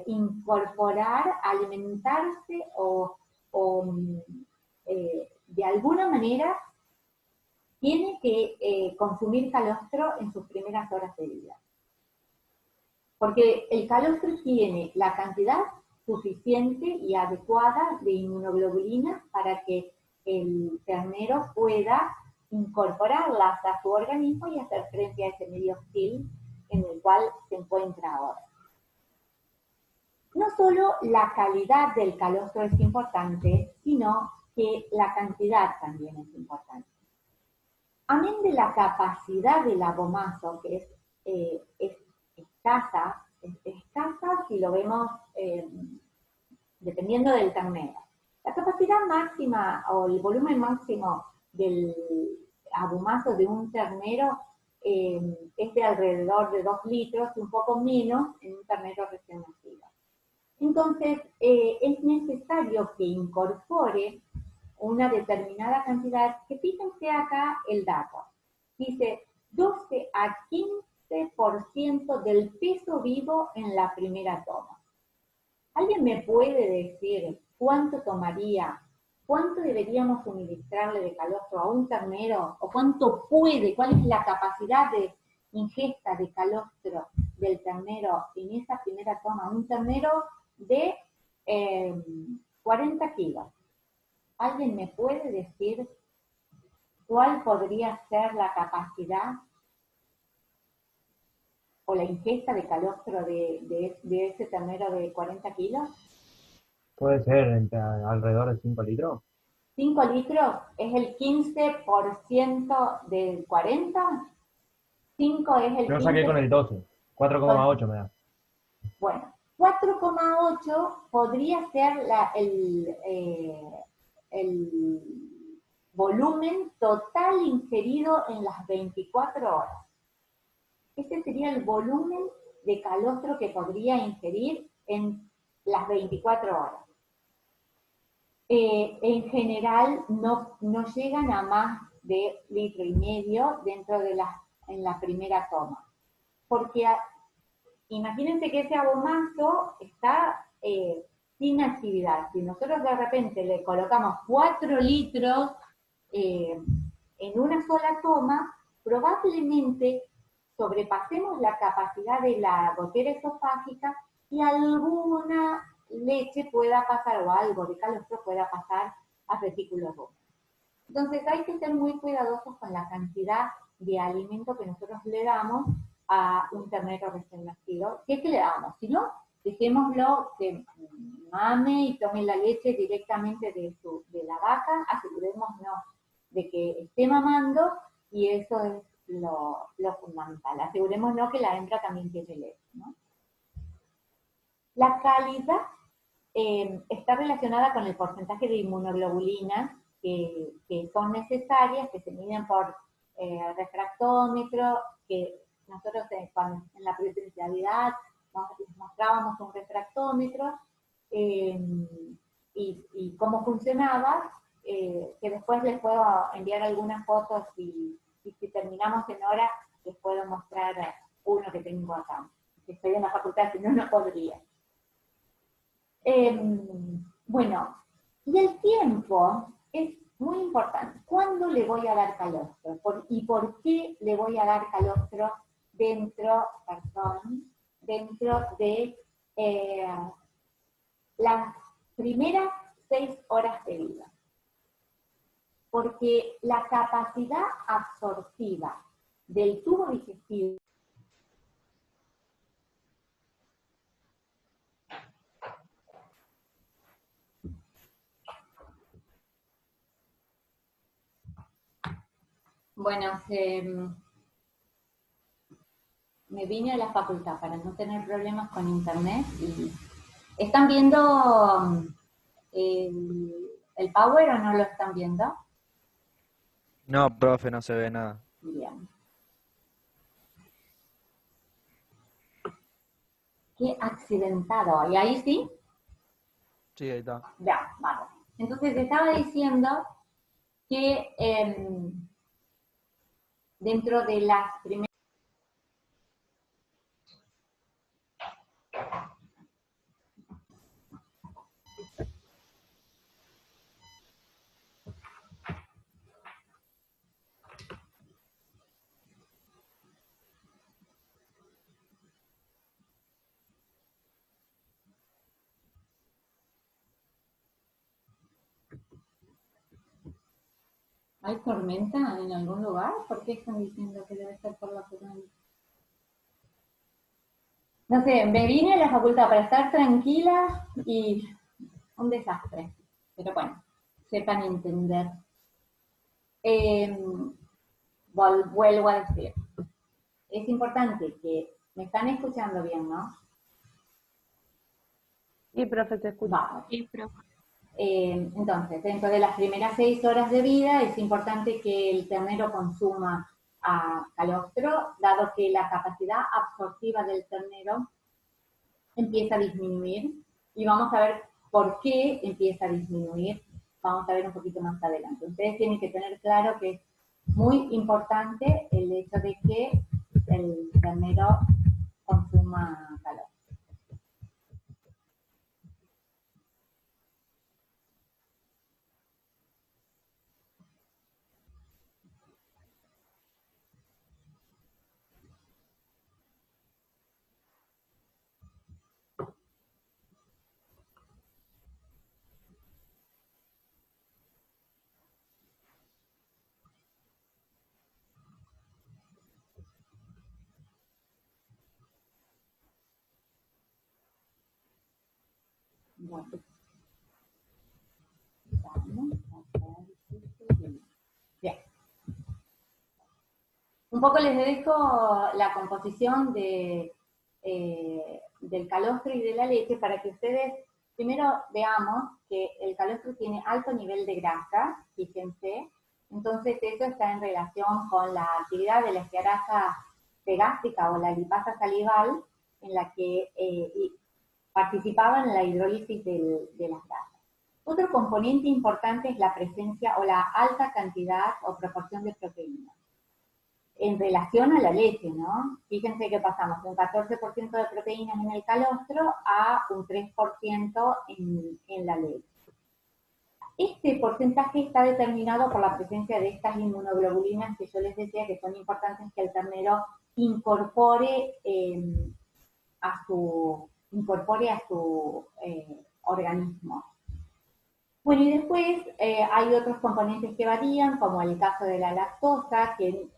incorporar, alimentarse o de alguna manera tiene que consumir calostro en sus primeras horas de vida. Porque el calostro tiene la cantidad suficiente y adecuada de inmunoglobulinas para que el ternero pueda incorporarlas a su organismo y hacer frente a ese medio hostil en el cual se encuentra ahora. No solo la calidad del calostro es importante, sino que la cantidad también es importante. Amén de la capacidad del abomazo, que es escasa si lo vemos dependiendo del ternero. La capacidad máxima o el volumen máximo del abomazo de un ternero es de alrededor de 2 litros, un poco menos en un ternero recién nacido. Entonces, es necesario que incorpore una determinada cantidad, que fíjense acá el dato. Dice 12 a 15% del peso vivo en la primera toma. ¿Alguien me puede decir cuánto tomaría, cuánto deberíamos suministrarle de calostro a un ternero, o cuánto puede, cuál es la capacidad de ingesta de calostro del ternero en esa primera toma? Un ternero de 40 kilos. ¿Alguien me puede decir cuál podría ser la capacidad o la ingesta de calostro de ese ternero de 40 kilos? Puede ser alrededor de 5 litros. 5 litros es el 15% del 40. 5 es el 15%. Yo saqué con el 12, 4,8 me da. Bueno, 4,8 podría ser el volumen total ingerido en las 24 horas. Ese sería el volumen de calostro que podría ingerir en las 24 horas. En general no llegan a más de 1,5 litros en la primera toma. Porque imagínense que ese abomazo está sin actividad. Si nosotros de repente le colocamos 4 litros en una sola toma, probablemente sobrepasemos la capacidad de la gotera esofágica y alguna leche pueda pasar, o algo de calostro pueda pasar a vesículos rugosos. Entonces hay que ser muy cuidadosos con la cantidad de alimento que nosotros le damos a un ternero recién nacido. ¿Qué es que le damos? Si no, dejémoslo que mame y tome la leche directamente de la vaca, asegurémonos de que esté mamando, y eso es lo fundamental. Asegurémonos que la hembra también tiene leche, ¿no? La calidad está relacionada con el porcentaje de inmunoglobulinas que son necesarias, que se miden por refractómetro, que nosotros en la presencialidad les mostrábamos un refractómetro y cómo funcionaba, que después les puedo enviar algunas fotos y si terminamos en hora les puedo mostrar uno que tengo acá, que estoy en la facultad, si no, no podría. Bueno, y el tiempo es muy importante. ¿Cuándo le voy a dar calostro? ¿Y por qué le voy a dar calostro dentro de las primeras 6 horas de vida? Porque la capacidad absortiva del tubo digestivo bueno, me vine a la facultad para no tener problemas con internet y ¿están viendo el Power o no lo están viendo? No, profe, no se ve nada. Bien. Qué accidentado. ¿Y ahí sí? Sí, ahí está. Ya, vale. Entonces estaba diciendo que dentro de las primeras... ¿Hay tormenta en algún lugar? ¿Por qué están diciendo que debe ser por la tormenta? No sé, me vine a la facultad para estar tranquila y un desastre. Pero bueno, sepan entender. Vuelvo a decir, es importante que me están escuchando bien, ¿no? Sí, profe, te escucho. Vamos. Sí, profe. Entonces, dentro de las primeras 6 horas de vida es importante que el ternero consuma calostro, dado que la capacidad absortiva del ternero empieza a disminuir. Y vamos a ver por qué empieza a disminuir. Vamos a ver un poquito más adelante. Ustedes tienen que tener claro que es muy importante el hecho de que el ternero consuma calostro. Bueno. Bien. Un poco les dejo la composición del calostro y de la leche para que ustedes primero veamos que el calostro tiene alto nivel de grasa, fíjense, entonces eso está en relación con la actividad de la esclerasa pegástrica o la lipasa salival en la que participaban en la hidrólisis de las grasas. Otro componente importante es la presencia o la alta cantidad o proporción de proteínas en relación a la leche, ¿no? Fíjense que pasamos de un 14% de proteínas en el calostro a un 3% en la leche. Este porcentaje está determinado por la presencia de estas inmunoglobulinas que yo les decía que son importantes que el ternero incorpore a su organismo. Bueno, y después hay otros componentes que varían, como el caso de la lactosa, que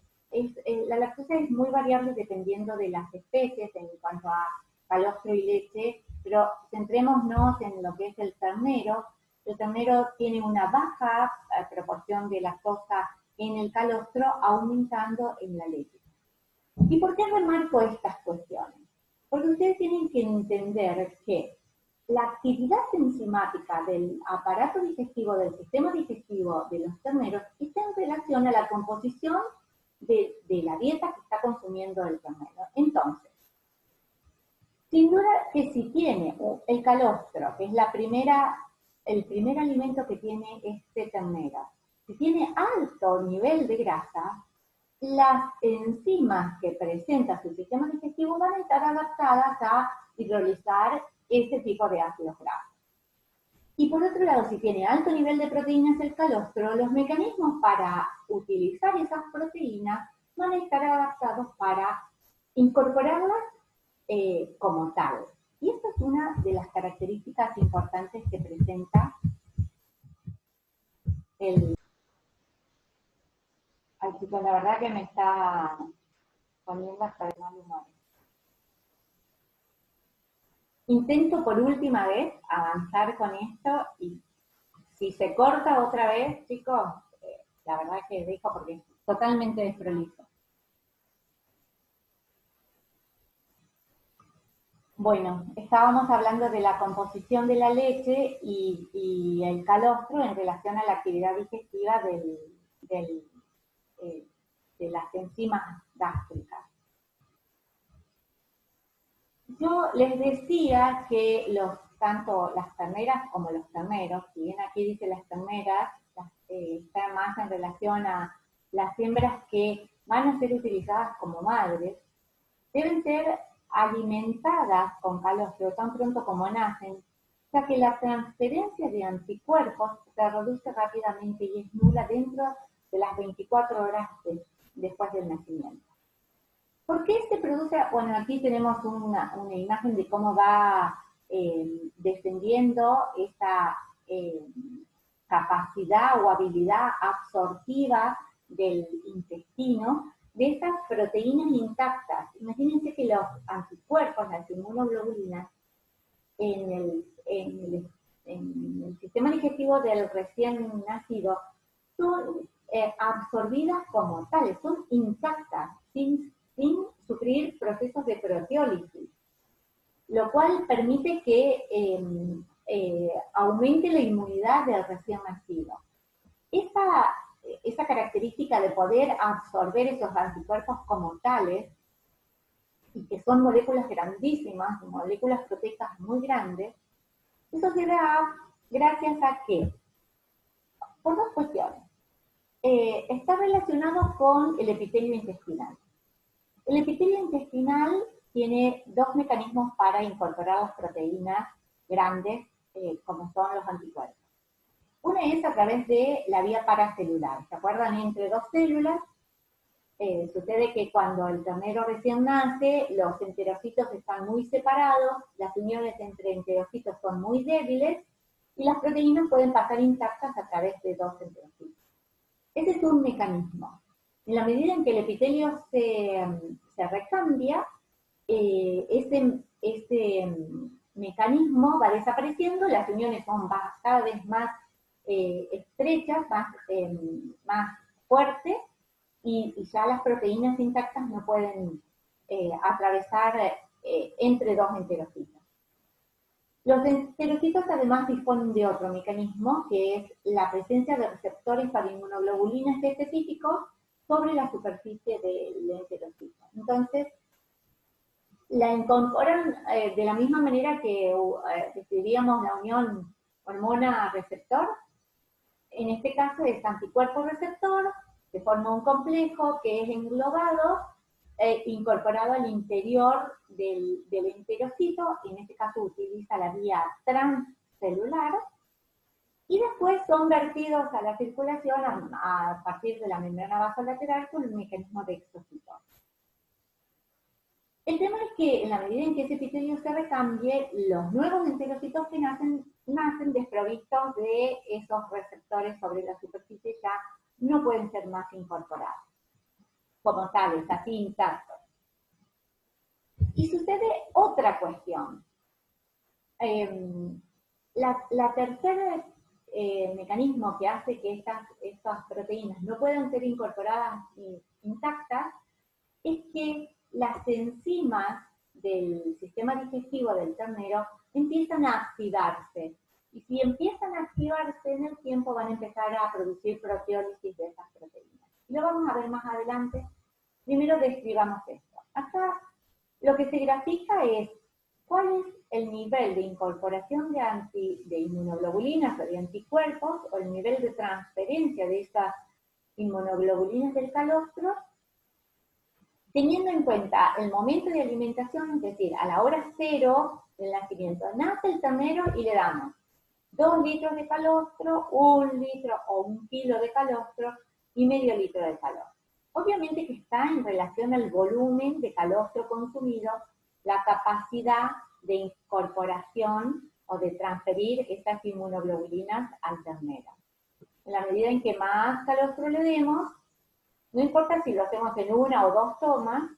la lactosa es muy variable dependiendo de las especies en cuanto a calostro y leche, pero centrémonos en lo que es el ternero. El ternero tiene una baja proporción de lactosa en el calostro, aumentando en la leche. ¿Y por qué remarco estas cuestiones? Porque ustedes tienen que entender que la actividad enzimática del aparato digestivo, del sistema digestivo de los terneros, está en relación a la composición de la dieta que está consumiendo el ternero. Entonces, sin duda que si tiene el calostro, que es el primer alimento que tiene este ternero, si tiene alto nivel de grasa, las enzimas que presenta su sistema digestivo van a estar adaptadas a hidrolizar ese tipo de ácidos grasos. Y por otro lado, si tiene alto nivel de proteínas el calostro, los mecanismos para utilizar esas proteínas van a estar adaptados para incorporarlas como tal. Y esta es una de las características importantes que presenta el... Ay, chicos, la verdad que me está poniendo hasta de mal humor. Intento por última vez avanzar con esto y si se corta otra vez, chicos, la verdad que dejo porque es totalmente desprolijo. Bueno, estábamos hablando de la composición de la leche y el calostro en relación a la actividad digestiva de las enzimas gástricas. Yo les decía que tanto las terneras como los terneros, si bien aquí dice las terneras, está más en relación a las hembras que van a ser utilizadas como madres, deben ser alimentadas con calostro tan pronto como nacen, ya que la transferencia de anticuerpos se reduce rápidamente y es nula dentro de las 24 horas después del nacimiento. ¿Por qué se produce? Bueno, aquí tenemos una imagen de cómo va descendiendo esta capacidad o habilidad absortiva del intestino de estas proteínas intactas. Imagínense que los anticuerpos, las inmunoglobulinas, en el sistema digestivo del recién nacido son absorbidas como tales, son intactas, sin sufrir procesos de proteólisis, lo cual permite que aumente la inmunidad del recién nacido. Esa característica de poder absorber esos anticuerpos como tales, y que son moléculas grandísimas, moléculas proteicas muy grandes, eso se da gracias a que, por dos cuestiones, está relacionado con el epitelio intestinal. El epitelio intestinal tiene dos mecanismos para incorporar las proteínas grandes, como son los anticuerpos. Una es a través de la vía paracelular. ¿Se acuerdan? Entre dos células, sucede que cuando el ternero recién nace, los enterocitos están muy separados, las uniones entre enterocitos son muy débiles, y las proteínas pueden pasar intactas a través de dos enterocitos. Ese es un mecanismo. En la medida en que el epitelio se recambia, este mecanismo va desapareciendo, las uniones son cada vez más estrechas, más fuertes, y ya las proteínas intactas no pueden atravesar entre dos enterocitos. Los enterocitos además disponen de otro mecanismo, que es la presencia de receptores para inmunoglobulinas específicos sobre la superficie del enterocito. Entonces, la incorporan de la misma manera que describíamos la unión hormona-receptor. En este caso es anticuerpo-receptor, se forma un complejo que es englobado, incorporado al interior del enterocito, en este caso utiliza la vía transcelular, y después son vertidos a la circulación a partir de la membrana vasolateral con el mecanismo de exocitosis. El tema es que en la medida en que ese epitelio se recambie, los nuevos enterocitos que nacen desprovistos de esos receptores sobre la superficie, ya no pueden ser más incorporados como tales, así intactos. Y sucede otra cuestión. La tercera mecanismo que hace que estas proteínas no puedan ser incorporadas intactas es que las enzimas del sistema digestivo del ternero empiezan a activarse. Y si empiezan a activarse en el tiempo, van a empezar a producir proteólisis de esas proteínas. Y lo vamos a ver más adelante. Primero describamos esto. Acá lo que se grafica es cuál es el nivel de incorporación de inmunoglobulinas o de anticuerpos, o el nivel de transferencia de esas inmunoglobulinas del calostro teniendo en cuenta el momento de alimentación, es decir, a la hora cero del nacimiento, nace el ternero y le damos 2 litros de calostro, 1 litro o 1 kilo de calostro y medio litro de calostro. Obviamente que está en relación al volumen de calostro consumido, la capacidad de incorporación o de transferir estas inmunoglobulinas al ternero. En la medida en que más calostro le demos, no importa si lo hacemos en 1 o 2 tomas,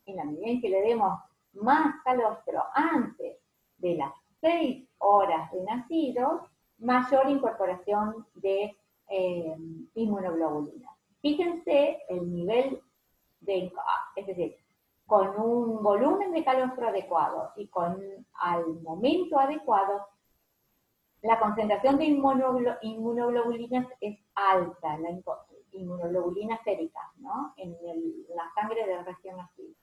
en la medida en que le demos más calostro antes de las 6 horas de nacido, mayor incorporación de inmunoglobulinas. Fíjense el nivel de, es decir, con un volumen de calostro adecuado y con al momento adecuado, la concentración de inmunoglobulinas es alta, la inmunoglobulinas séricas, ¿no? En la sangre del recién nacido.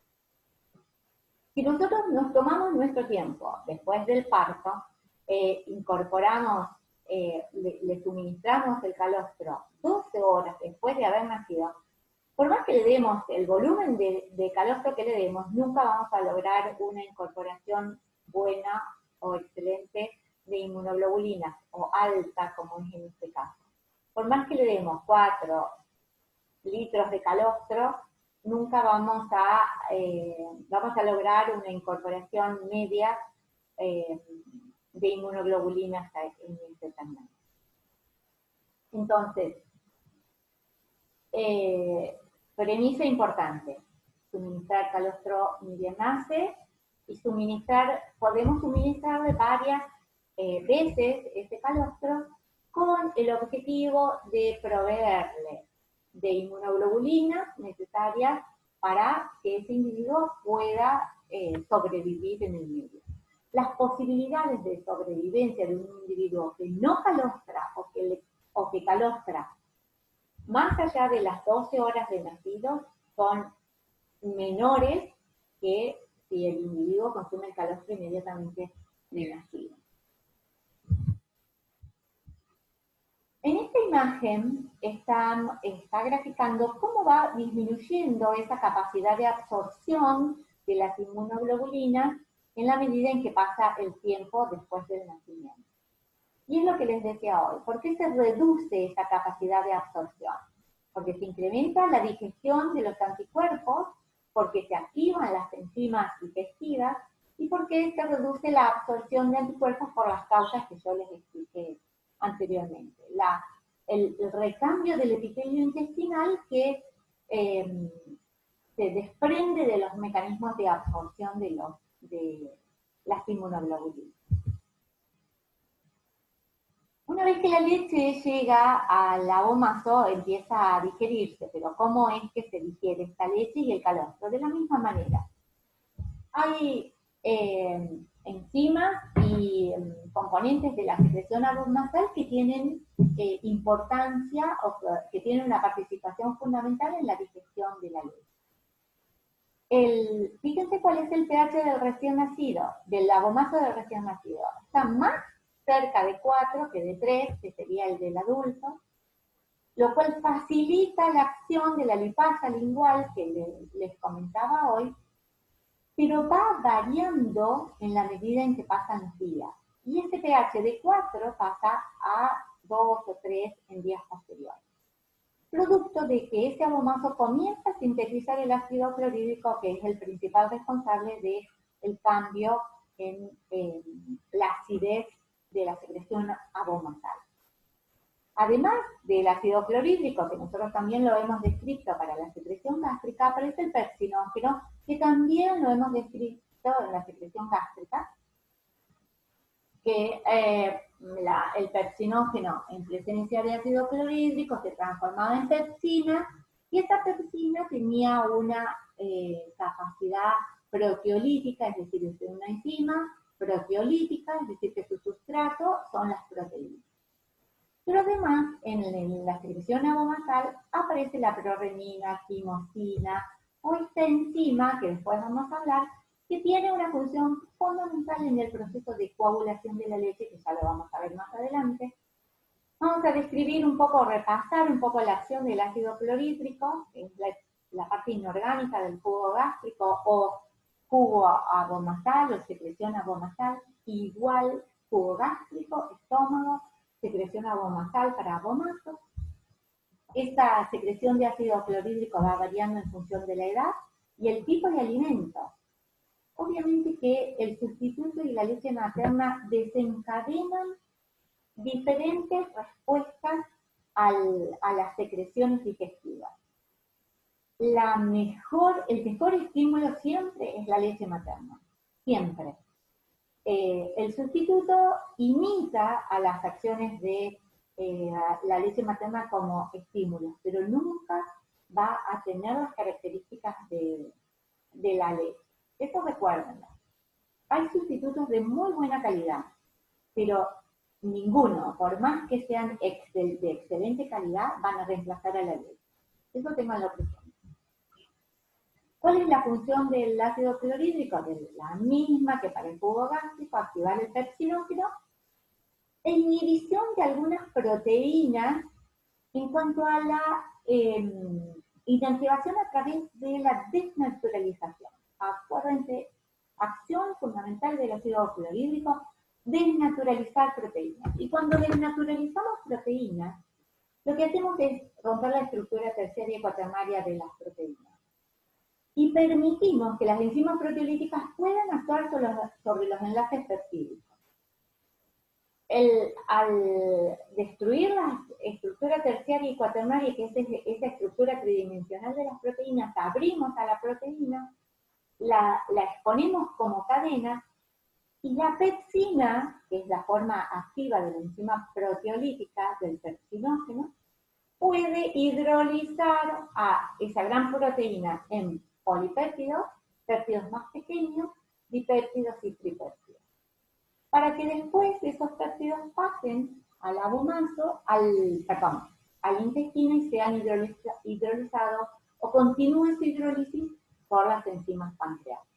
Si nosotros nos tomamos nuestro tiempo después del parto, incorporamos, le suministramos el calostro 12 horas después de haber nacido, por más que le demos el volumen de calostro que le demos, nunca vamos a lograr una incorporación buena o excelente de inmunoglobulinas, o alta, como es en este caso. Por más que le demos 4 litros de calostro, nunca vamos a lograr una incorporación media de inmunoglobulinas en este tamaño. Entonces, premisa importante, suministrar calostro ni bien nace, y podemos suministrarle varias veces ese calostro con el objetivo de proveerle de inmunoglobulinas necesarias para que ese individuo pueda sobrevivir en el medio. Las posibilidades de sobrevivencia de un individuo que no calostra o que calostra más allá de las 12 horas de nacido son menores que si el individuo consume el calostro inmediatamente de nacido. En esta imagen está graficando cómo va disminuyendo esa capacidad de absorción de las inmunoglobulinas en la medida en que pasa el tiempo después del nacimiento. Y es lo que les decía hoy. ¿Por qué se reduce esa capacidad de absorción? Porque se incrementa la digestión de los anticuerpos, porque se activan las enzimas digestivas y porque se reduce la absorción de anticuerpos por las causas que yo les expliqué anteriormente. El recambio del epitelio intestinal que se desprende de los mecanismos de absorción de las inmunoglobulinas. Una vez que la leche llega al abomazo, empieza a digerirse, pero ¿cómo es que se digiere esta leche y el calostro? De la misma manera. Hay enzimas y componentes de la secreción abomasal que tienen importancia o que tienen una participación fundamental en la digestión de la leche. Fíjense cuál es el pH del recién nacido, del abomazo del recién nacido. Está más cerca de 4 que de 3, que sería el del adulto, lo cual facilita la acción de la lipasa lingual que les comentaba hoy, pero va variando en la medida en que pasan los días. Y este pH de 4 pasa a 2 o 3 en días posteriores. Producto de que ese abomazo comienza a sintetizar el ácido clorhídrico, que es el principal responsable del cambio en la acidez de la secreción abomasal. Además del ácido clorhídrico, que nosotros también lo hemos descrito para la secreción gástrica, aparece el pepsinógeno, que también lo hemos descrito en la secreción gástrica, que el pepsinógeno en presencia de ácido clorhídrico se transformaba en pepsina, y esta pepsina tenía una capacidad proteolítica, es decir, es una enzima proteolítica, es decir, que su sustrato son las proteínas. Pero además, en la secreción abomasal aparece la prorrenina, quimosina, o esta enzima, que después vamos a hablar, que tiene una función fundamental en el proceso de coagulación de la leche, que ya lo vamos a ver más adelante. Vamos a describir un poco, repasar un poco la acción del ácido clorhídrico, que es la parte inorgánica del jugo gástrico o jugo abomasal o secreción abomasal, igual jugo gástrico, estómago, secreción abomasal para abomazo. Esta secreción de ácido clorhídrico va variando en función de la edad y el tipo de alimento. Obviamente que el sustituto y la leche materna desencadenan diferentes respuestas a las secreciones digestivas. El mejor estímulo siempre es la leche materna, siempre. El sustituto imita a las acciones de la leche materna como estímulo, pero nunca va a tener las características de la leche. Eso recuérdenlo. Hay sustitutos de muy buena calidad, pero ninguno, por más que sean de excelente calidad, van a reemplazar a la leche. Eso tenganlo presente. ¿Cuál es la función del ácido clorhídrico? De la misma que para el jugo gástrico, activar el pepsinógeno e inhibición de algunas proteínas en cuanto a la inactivación a través de la desnaturalización. Acuérdense, acción fundamental del ácido clorhídrico, desnaturalizar proteínas. Y cuando desnaturalizamos proteínas, lo que hacemos es romper la estructura terciaria y cuaternaria de las proteínas. Y permitimos que las enzimas proteolíticas puedan actuar sobre los enlaces peptídicos. Al destruir la estructura terciaria y cuaternaria, que es esa estructura tridimensional de las proteínas, abrimos a la proteína, la exponemos como cadena, y la pepsina, que es la forma activa de la enzima proteolítica del pepsinógeno, puede hidrolizar a esa gran proteína en polipéptidos, péptidos más pequeños, dipéptidos y tripéptidos, para que después esos péptidos pasen al abomazo, al intestino y sean hidrolizados o continúen su hidrólisis por las enzimas pancreáticas.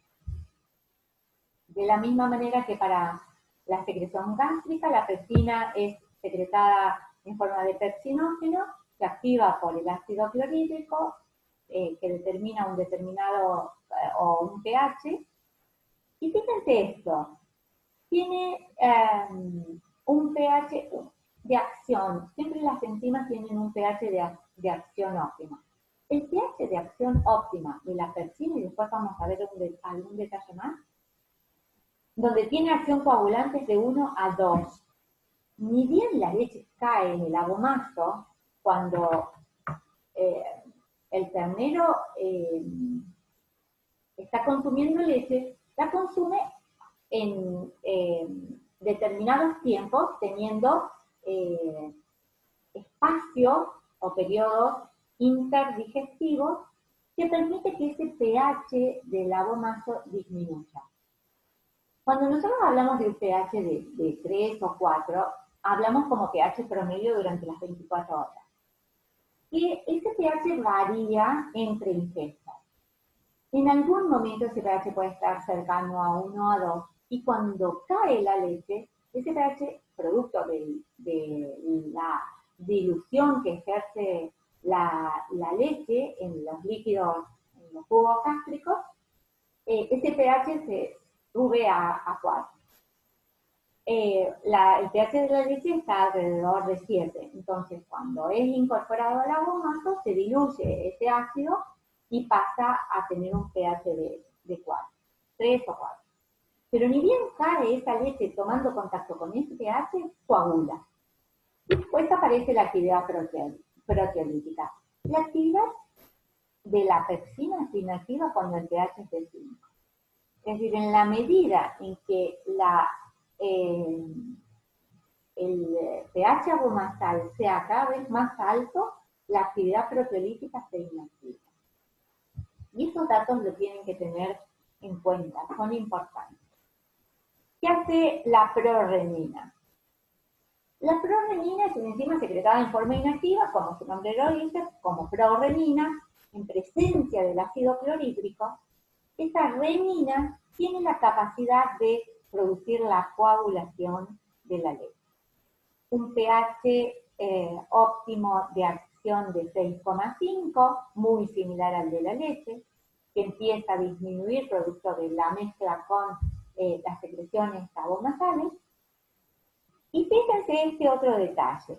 De la misma manera que para la secreción gástrica, la pepsina es secretada en forma de pepsinógeno, se activa por el ácido clorhídrico, que determina un determinado o un pH. Y fíjense esto, tiene un pH de acción, siempre las enzimas tienen un pH de acción óptima. El pH de acción óptima de la pepsina, y después vamos a ver algún detalle más, donde tiene acción coagulante es de 1 a 2. Ni bien la leche cae en el abomazo, cuando el ternero está consumiendo leche, la consume en determinados tiempos, teniendo espacios o periodos interdigestivos que permite que ese pH del abomazo disminuya. Cuando nosotros hablamos de un pH de 3 o 4, hablamos como pH promedio durante las 24 horas. Y ese pH varía entre ingestas. En algún momento ese pH puede estar cercano a 1 o a 2, y cuando cae la leche, ese pH, producto de la dilución que ejerce la leche en los líquidos, en los jugos gástricos, ese pH se sube a 4. El pH de la leche está alrededor de 7. Entonces, cuando es incorporado al abomazo, se diluye ese ácido y pasa a tener un pH de 4, 3 o 4. Pero ni bien cae esa leche tomando contacto con ese pH, coagula. Y después aparece la actividad proteolítica. La actividad de la pepsina es inactiva cuando el pH es de 5. Es decir, en la medida en que el pH abomasal sea cada vez más alto, la actividad proteolítica se inactiva. Y esos datos lo tienen que tener en cuenta, son importantes. ¿Qué hace la prorrenina? La prorrenina es una enzima secretada en forma inactiva, como su nombre lo dice, como prorrenina, en presencia del ácido clorhídrico. Esta renina tiene la capacidad de producir la coagulación de la leche. Un pH óptimo de secreción de 6,5, muy similar al de la leche, que empieza a disminuir producto de la mezcla con las secreciones sabonasales. Y fíjense este otro detalle.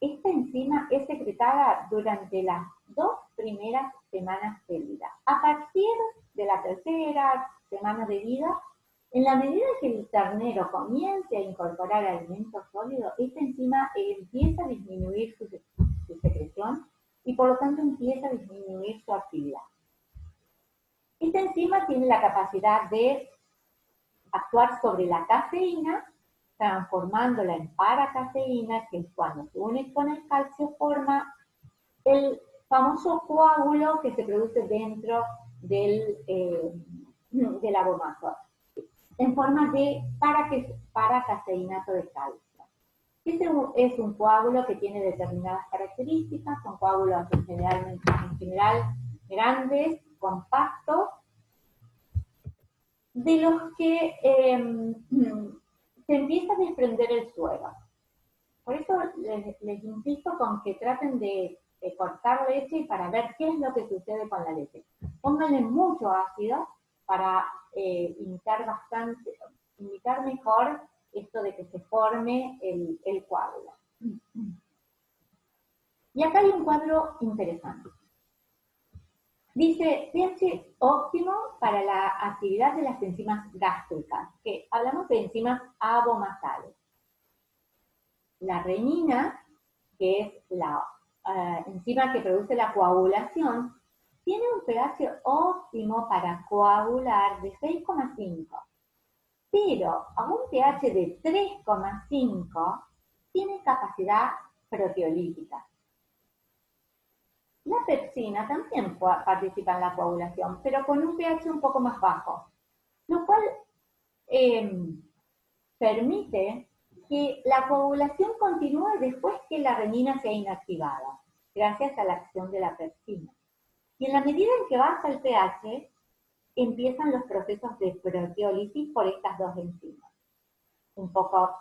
Esta enzima es secretada durante las 2 primeras semanas de vida. A partir de la tercera semana de vida, en la medida que el ternero comience a incorporar alimentos sólidos, esta enzima empieza a disminuir su secreción y por lo tanto empieza a disminuir su actividad. Esta enzima tiene la capacidad de actuar sobre la caseína, transformándola en paracaseína, que cuando se une con el calcio forma el famoso coágulo que se produce dentro del abomaso, en forma de paracaseinato de calcio. Este es un coágulo que tiene determinadas características, son coágulos en general grandes, compactos, de los que se empieza a desprender el suero. Por eso les insisto con que traten de cortar leche para ver qué es lo que sucede con la leche. Pónganle mucho ácido para imitar mejor esto de que se forme el coágulo. Y acá hay un cuadro interesante. Dice pH óptimo para la actividad de las enzimas gástricas, que hablamos de enzimas abomasales. La renina, que es la enzima que produce la coagulación, tiene un pH óptimo para coagular de 6,5, pero a un pH de 3,5 tiene capacidad proteolítica. La pepsina también participa en la coagulación, pero con un pH un poco más bajo, lo cual permite que la coagulación continúe después que la renina sea inactivada, gracias a la acción de la pepsina. Y en la medida en que baja el pH, empiezan los procesos de proteólisis por estas dos enzimas. Un poco,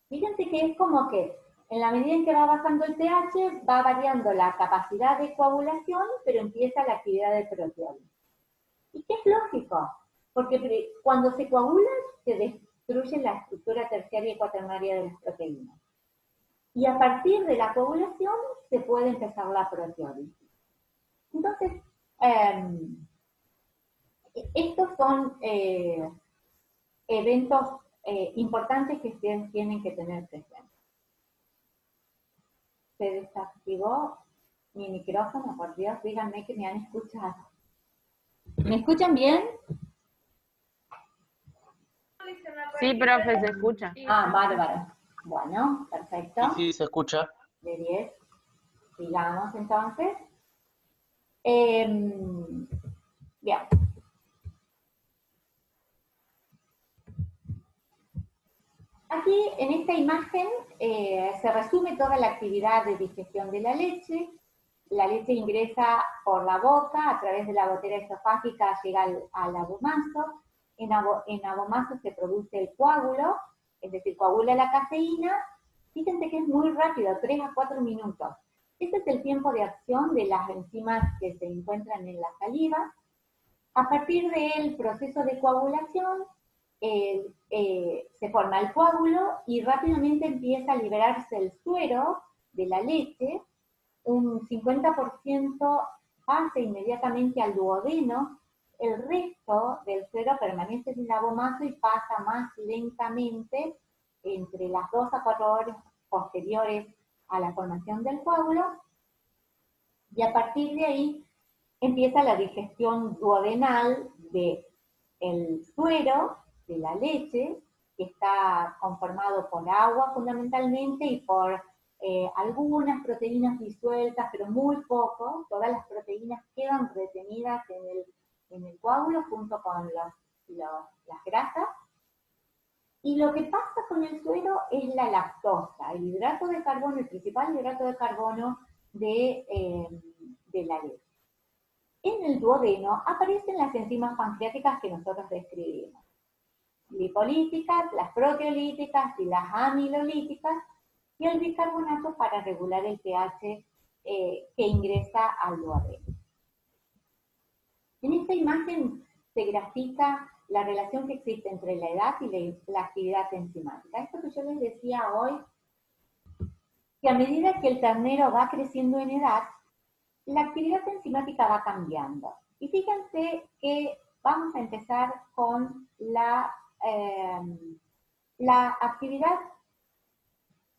fíjense que es como que en la medida en que va bajando el pH, va variando la capacidad de coagulación, pero empieza la actividad de proteólisis. Y que es lógico, porque cuando se coagula, se destruye la estructura terciaria y cuaternaria de las proteínas. Y a partir de la coagulación, se puede empezar la proteólisis. Entonces, estos son eventos importantes que ustedes tienen que tener presentes. Se desactivó mi micrófono, por Dios, díganme que me han escuchado. ¿Me escuchan bien? Sí, profe, se escucha. Ah, bárbaro. Bueno, perfecto. Sí, se escucha. De 10. Sigamos entonces. Bien. Aquí en esta imagen se resume toda la actividad de digestión de la leche. La leche ingresa por la boca, a través de la gotera esofágica llega al abomaso. En abomaso se produce el coágulo, es decir, coagula la caseína. Fíjense que es muy rápido, 3 a 4 minutos. Este es el tiempo de acción de las enzimas que se encuentran en la saliva. A partir del proceso de coagulación, se forma el coágulo y rápidamente empieza a liberarse el suero de la leche. Un 50% pasa inmediatamente al duodeno, el resto del suero permanece en el abomaso y pasa más lentamente entre las 2 a 4 horas posteriores a la formación del coágulo, y a partir de ahí empieza la digestión duodenal del suero de la leche, que está conformado por agua fundamentalmente y por algunas proteínas disueltas, pero muy poco. Todas las proteínas quedan retenidas en el coágulo junto con las grasas. Y lo que pasa con el suero es la lactosa, el hidrato de carbono, el principal hidrato de carbono de la leche. En el duodeno aparecen las enzimas pancreáticas que nosotros describimos. Lipolíticas, las proteolíticas y las amilolíticas, y el bicarbonato para regular el pH que ingresa al duodeno. En esta imagen se grafica la relación que existe entre la edad y la actividad enzimática. Esto que yo les decía hoy, que a medida que el ternero va creciendo en edad, la actividad enzimática va cambiando. Y fíjense que vamos a empezar con la actividad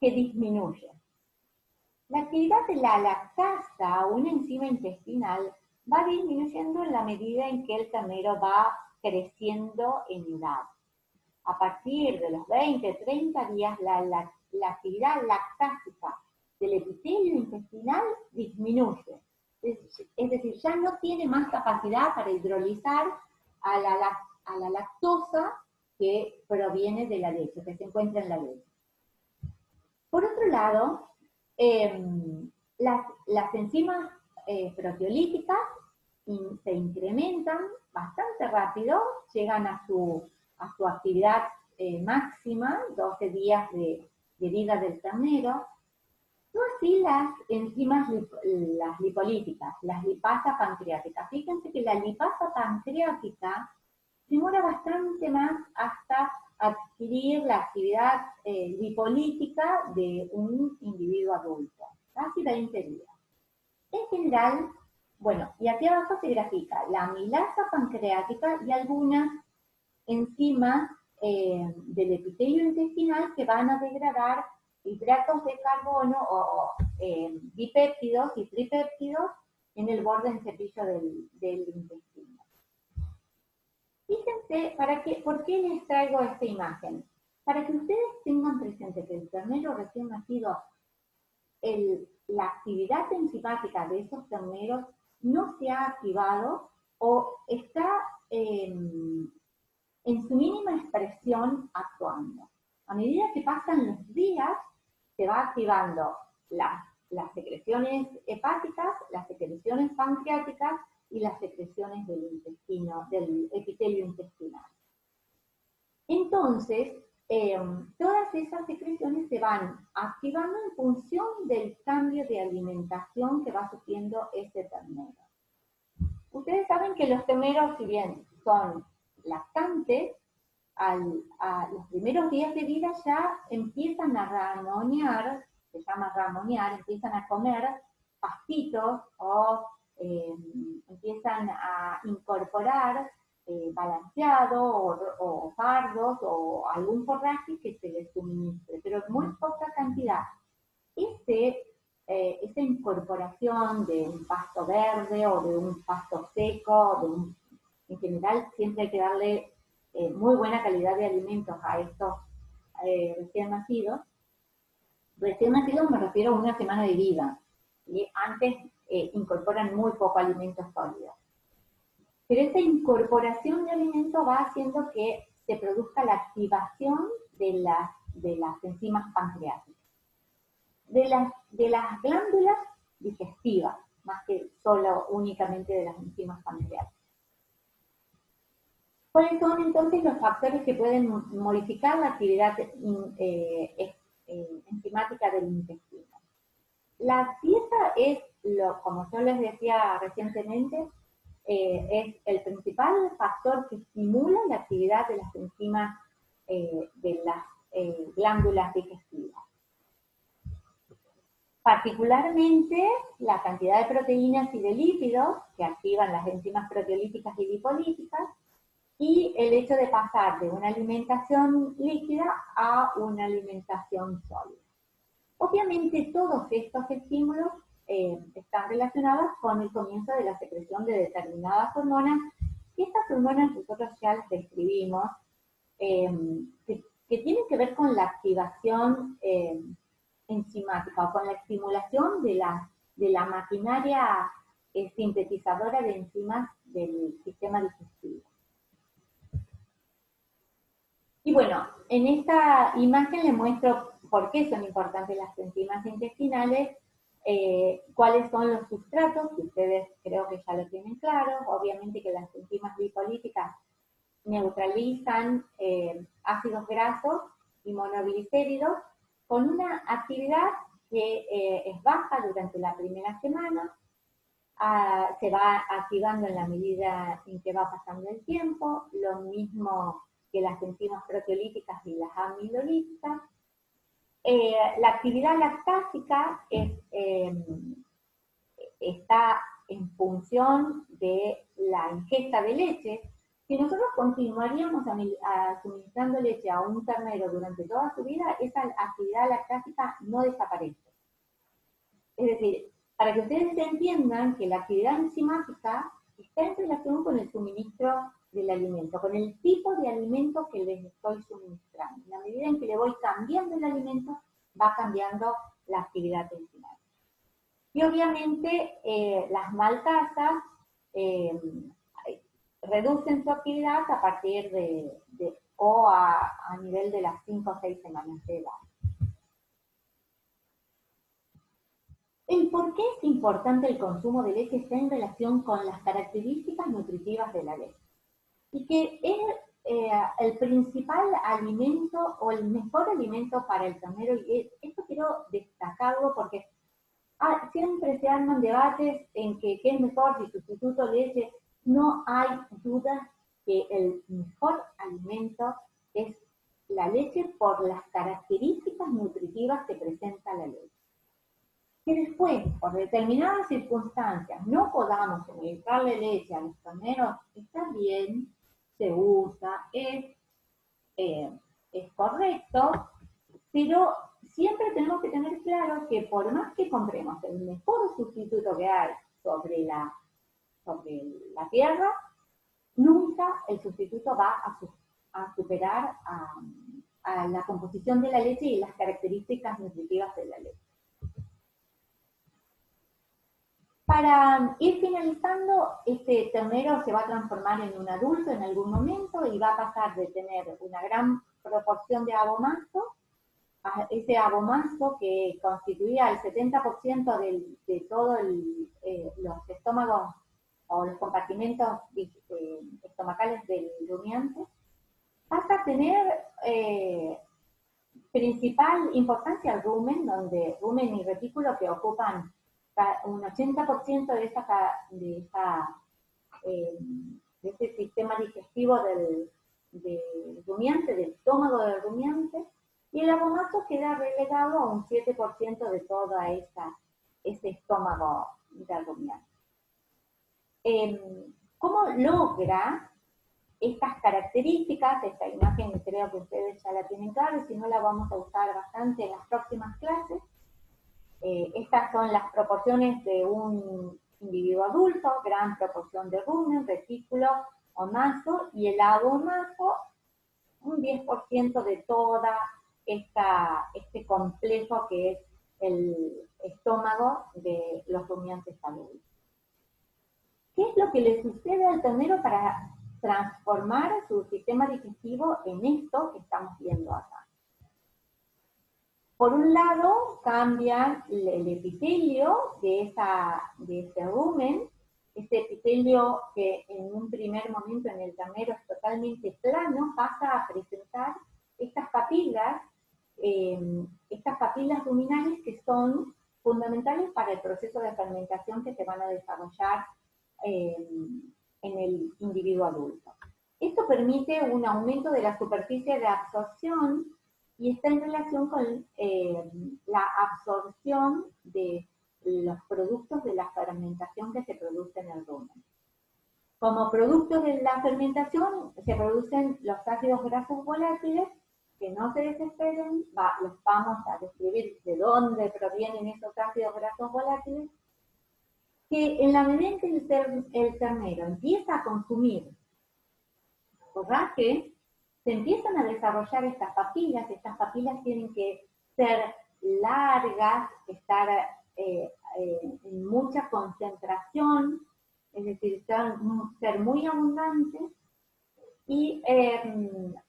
que disminuye. La actividad de la lactasa, una enzima intestinal, va disminuyendo en la medida en que el ternero va creciendo en edad. A partir de los 20, 30 días, la actividad lactásica del epitelio intestinal disminuye. Es decir, ya no tiene más capacidad para hidrolizar a la lactosa que proviene de la leche, que se encuentra en la leche. Por otro lado, las enzimas proteolíticas se incrementan bastante rápido, llegan a su actividad máxima, 12 días de vida del ternero. No así las enzimas las lipolíticas, las lipasa pancreática. Fíjense que la lipasa pancreática demora bastante más hasta adquirir la actividad lipolítica de un individuo adulto, casi 20 días. En general, bueno, y aquí abajo se grafica la amilasa pancreática y algunas enzimas del epitelio intestinal que van a degradar hidratos de carbono o dipéptidos y tripéptidos en el borde del cepillo del intestino. Fíjense, ¿por qué les traigo esta imagen? Para que ustedes tengan presente que el ternero recién nacido, la actividad enzimática de esos terneros no se ha activado o está en su mínima expresión actuando. A medida que pasan los días, se va activando las secreciones hepáticas, las secreciones pancreáticas y las secreciones del intestino, del epitelio intestinal. Entonces, todas esas secreciones se van activando en función del cambio de alimentación que va sufriendo ese ternero. Ustedes saben que los terneros, si bien son lactantes, a los primeros días de vida ya empiezan a ramonear, se llama ramonear, empiezan a comer pastitos o empiezan a incorporar balanceado o fardos o algún forraje que se les suministre, pero en muy poca cantidad. Esa incorporación de un pasto verde o de un pasto seco, en general siempre hay que darle muy buena calidad de alimentos a estos recién nacidos. Recién nacidos me refiero a una semana de vida. Y antes incorporan muy poco alimentos sólidos. Pero esta incorporación de alimentos va haciendo que se produzca la activación de las enzimas pancreáticas. De las glándulas digestivas, más que solo únicamente de las enzimas pancreáticas. ¿Cuáles son entonces los factores que pueden modificar la actividad enzimática del intestino? La dieta es, como yo les decía recientemente, es el principal factor que estimula la actividad de las enzimas de las glándulas digestivas. Particularmente la cantidad de proteínas y de lípidos que activan las enzimas proteolíticas y lipolíticas, y el hecho de pasar de una alimentación líquida a una alimentación sólida. Obviamente todos estos estímulos están relacionados con el comienzo de la secreción de determinadas hormonas, y estas hormonas nosotros ya las describimos, que tienen que ver con la activación enzimática o con la estimulación de la maquinaria sintetizadora de enzimas del sistema digestivo. Y bueno, en esta imagen les muestro por qué son importantes las enzimas intestinales, cuáles son los sustratos, que ustedes creo que ya lo tienen claro. Obviamente que las enzimas lipolíticas neutralizan ácidos grasos y monoglicéridos con una actividad que es baja durante la primera semana, se va activando en la medida en que va pasando el tiempo, lo mismo que las enzimas proteolíticas y las amilolíticas. La actividad lactática está en función de la ingesta de leche. Si nosotros continuaríamos suministrando leche a un ternero durante toda su vida, esa actividad lactática no desaparece. Es decir, para que ustedes entiendan que la actividad enzimática está en relación con el suministro del alimento, con el tipo de alimento que les estoy suministrando. En la medida en que le voy cambiando el alimento, va cambiando la actividad enzimática. Y obviamente las maltasas reducen su actividad a partir a nivel de las 5 o 6 semanas de edad. El por qué es importante el consumo de leche está en relación con las características nutritivas de la leche. Y que es el principal alimento o el mejor alimento para el ternero. Y esto quiero destacarlo porque siempre se arman debates en que qué es mejor, si sustituto leche. No hay duda que el mejor alimento es la leche por las características nutritivas que presenta la leche. Que después, por determinadas circunstancias, no podamos suministrarle leche a los terneros, está bien, se usa, es correcto, pero siempre tenemos que tener claro que por más que compremos el mejor sustituto que hay sobre la tierra, nunca el sustituto va a superar a la composición de la leche y las características nutritivas de la leche. Para ir finalizando, este ternero se va a transformar en un adulto en algún momento y va a pasar de tener una gran proporción de abomazo, a ese abomazo que constituía el 70% de todos los estómagos o los compartimentos estomacales del rumiante, pasa a tener principal importancia el rumen, donde rumen y retículo que ocupan un 80% de este sistema digestivo del rumiante, del estómago del rumiante, y el abomazo queda relegado a un 7% de todo ese estómago del rumiante. ¿Cómo logra estas características? Esta imagen creo que ustedes ya la tienen clara, si no la vamos a usar bastante en las próximas clases. Estas son las proporciones de un individuo adulto, gran proporción de rumen, retículo o maso, y el abomazo, un 10% de toda este complejo que es el estómago de los rumiantes adultos. ¿Qué es lo que le sucede al ternero para transformar su sistema digestivo en esto que estamos viendo acá? Por un lado, cambia el epitelio de este rumen, este epitelio que en un primer momento en el ternero es totalmente plano, pasa a presentar estas papilas ruminales que son fundamentales para el proceso de fermentación que se van a desarrollar en el individuo adulto. Esto permite un aumento de la superficie de absorción y está en relación con la absorción de los productos de la fermentación que se produce en el rumen. Como producto de la fermentación se producen los ácidos grasos volátiles, que no se desesperen, los vamos a describir de dónde provienen esos ácidos grasos volátiles, que en la medida en que el ternero empieza a consumir forraje, se empiezan a desarrollar estas papilas tienen que ser largas, estar en mucha concentración, es decir, ser muy abundantes, y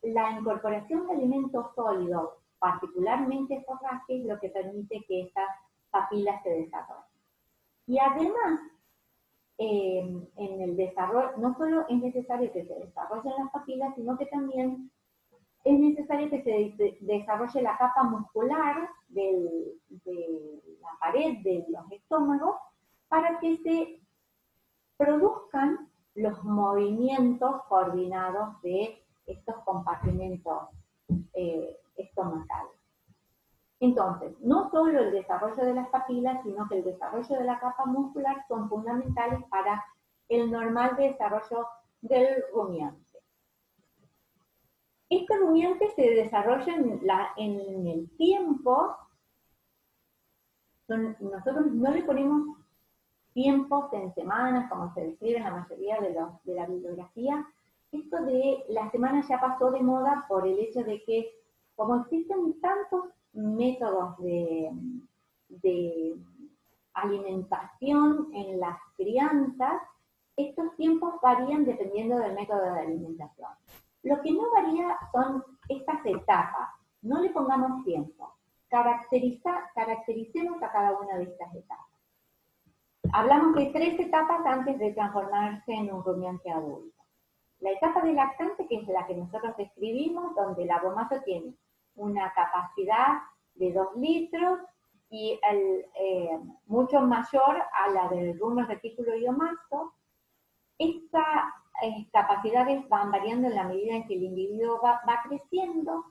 la incorporación de alimentos sólidos, particularmente forraje, es lo que permite que estas papilas se desarrollen. Y además, en el desarrollo, no solo es necesario que se desarrollen las papilas, sino que también es necesario que se desarrolle la capa muscular de la pared de los estómagos para que se produzcan los movimientos coordinados de estos compartimentos estomacales. Entonces, no solo el desarrollo de las papilas, sino que el desarrollo de la capa muscular son fundamentales para el normal desarrollo del rumiante. Este rumiante se desarrolla en el tiempo. Nosotros no le ponemos tiempos en semanas, como se describe en la mayoría de la bibliografía. Esto de la semana ya pasó de moda por el hecho de que, como existen tantos métodos de alimentación en las crianzas, estos tiempos varían dependiendo del método de alimentación. Lo que no varía son estas etapas. No le pongamos tiempo. Caractericemos a cada una de estas etapas. Hablamos de 3 etapas antes de transformarse en un rumiante adulto. La etapa de lactante, que es la que nosotros describimos, donde el abomazo tiene una capacidad de 2 litros y mucho mayor a la del rumen, retículo y omazo. Estas capacidades van variando en la medida en que el individuo va creciendo.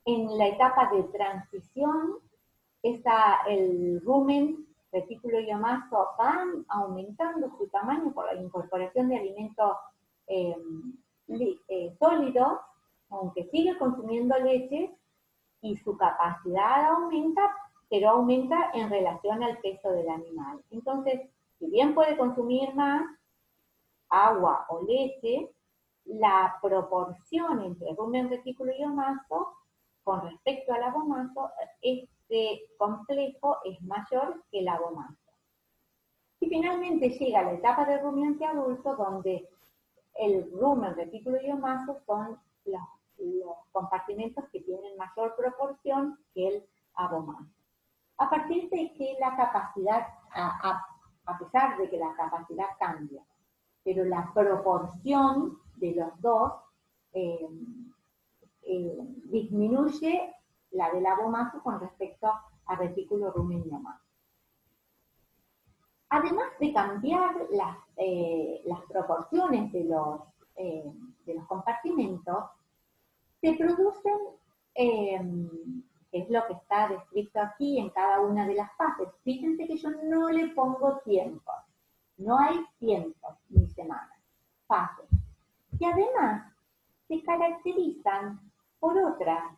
En la etapa de transición, el rumen, retículo y omazo van aumentando su tamaño por la incorporación de alimentos sólidos, aunque sigue consumiendo leche, y su capacidad aumenta, pero aumenta en relación al peso del animal. Entonces, si bien puede consumir más agua o leche, la proporción entre rumen, retículo y omazo con respecto al abomazo, este complejo es mayor que el abomazo. Y finalmente llega la etapa de rumiante adulto, donde el rumen, retículo y omazo son los compartimentos que tienen mayor proporción que el abomazo. A partir de que la capacidad, a pesar de que la capacidad cambia, pero la proporción de los dos disminuye la del abomazo con respecto a retículo, rumen y omazo. Además de cambiar las proporciones de los compartimentos, se producen, es lo que está descrito aquí en cada una de las fases. Fíjense que yo no le pongo tiempos, no hay tiempos ni semanas, fases. Y además se caracterizan por otras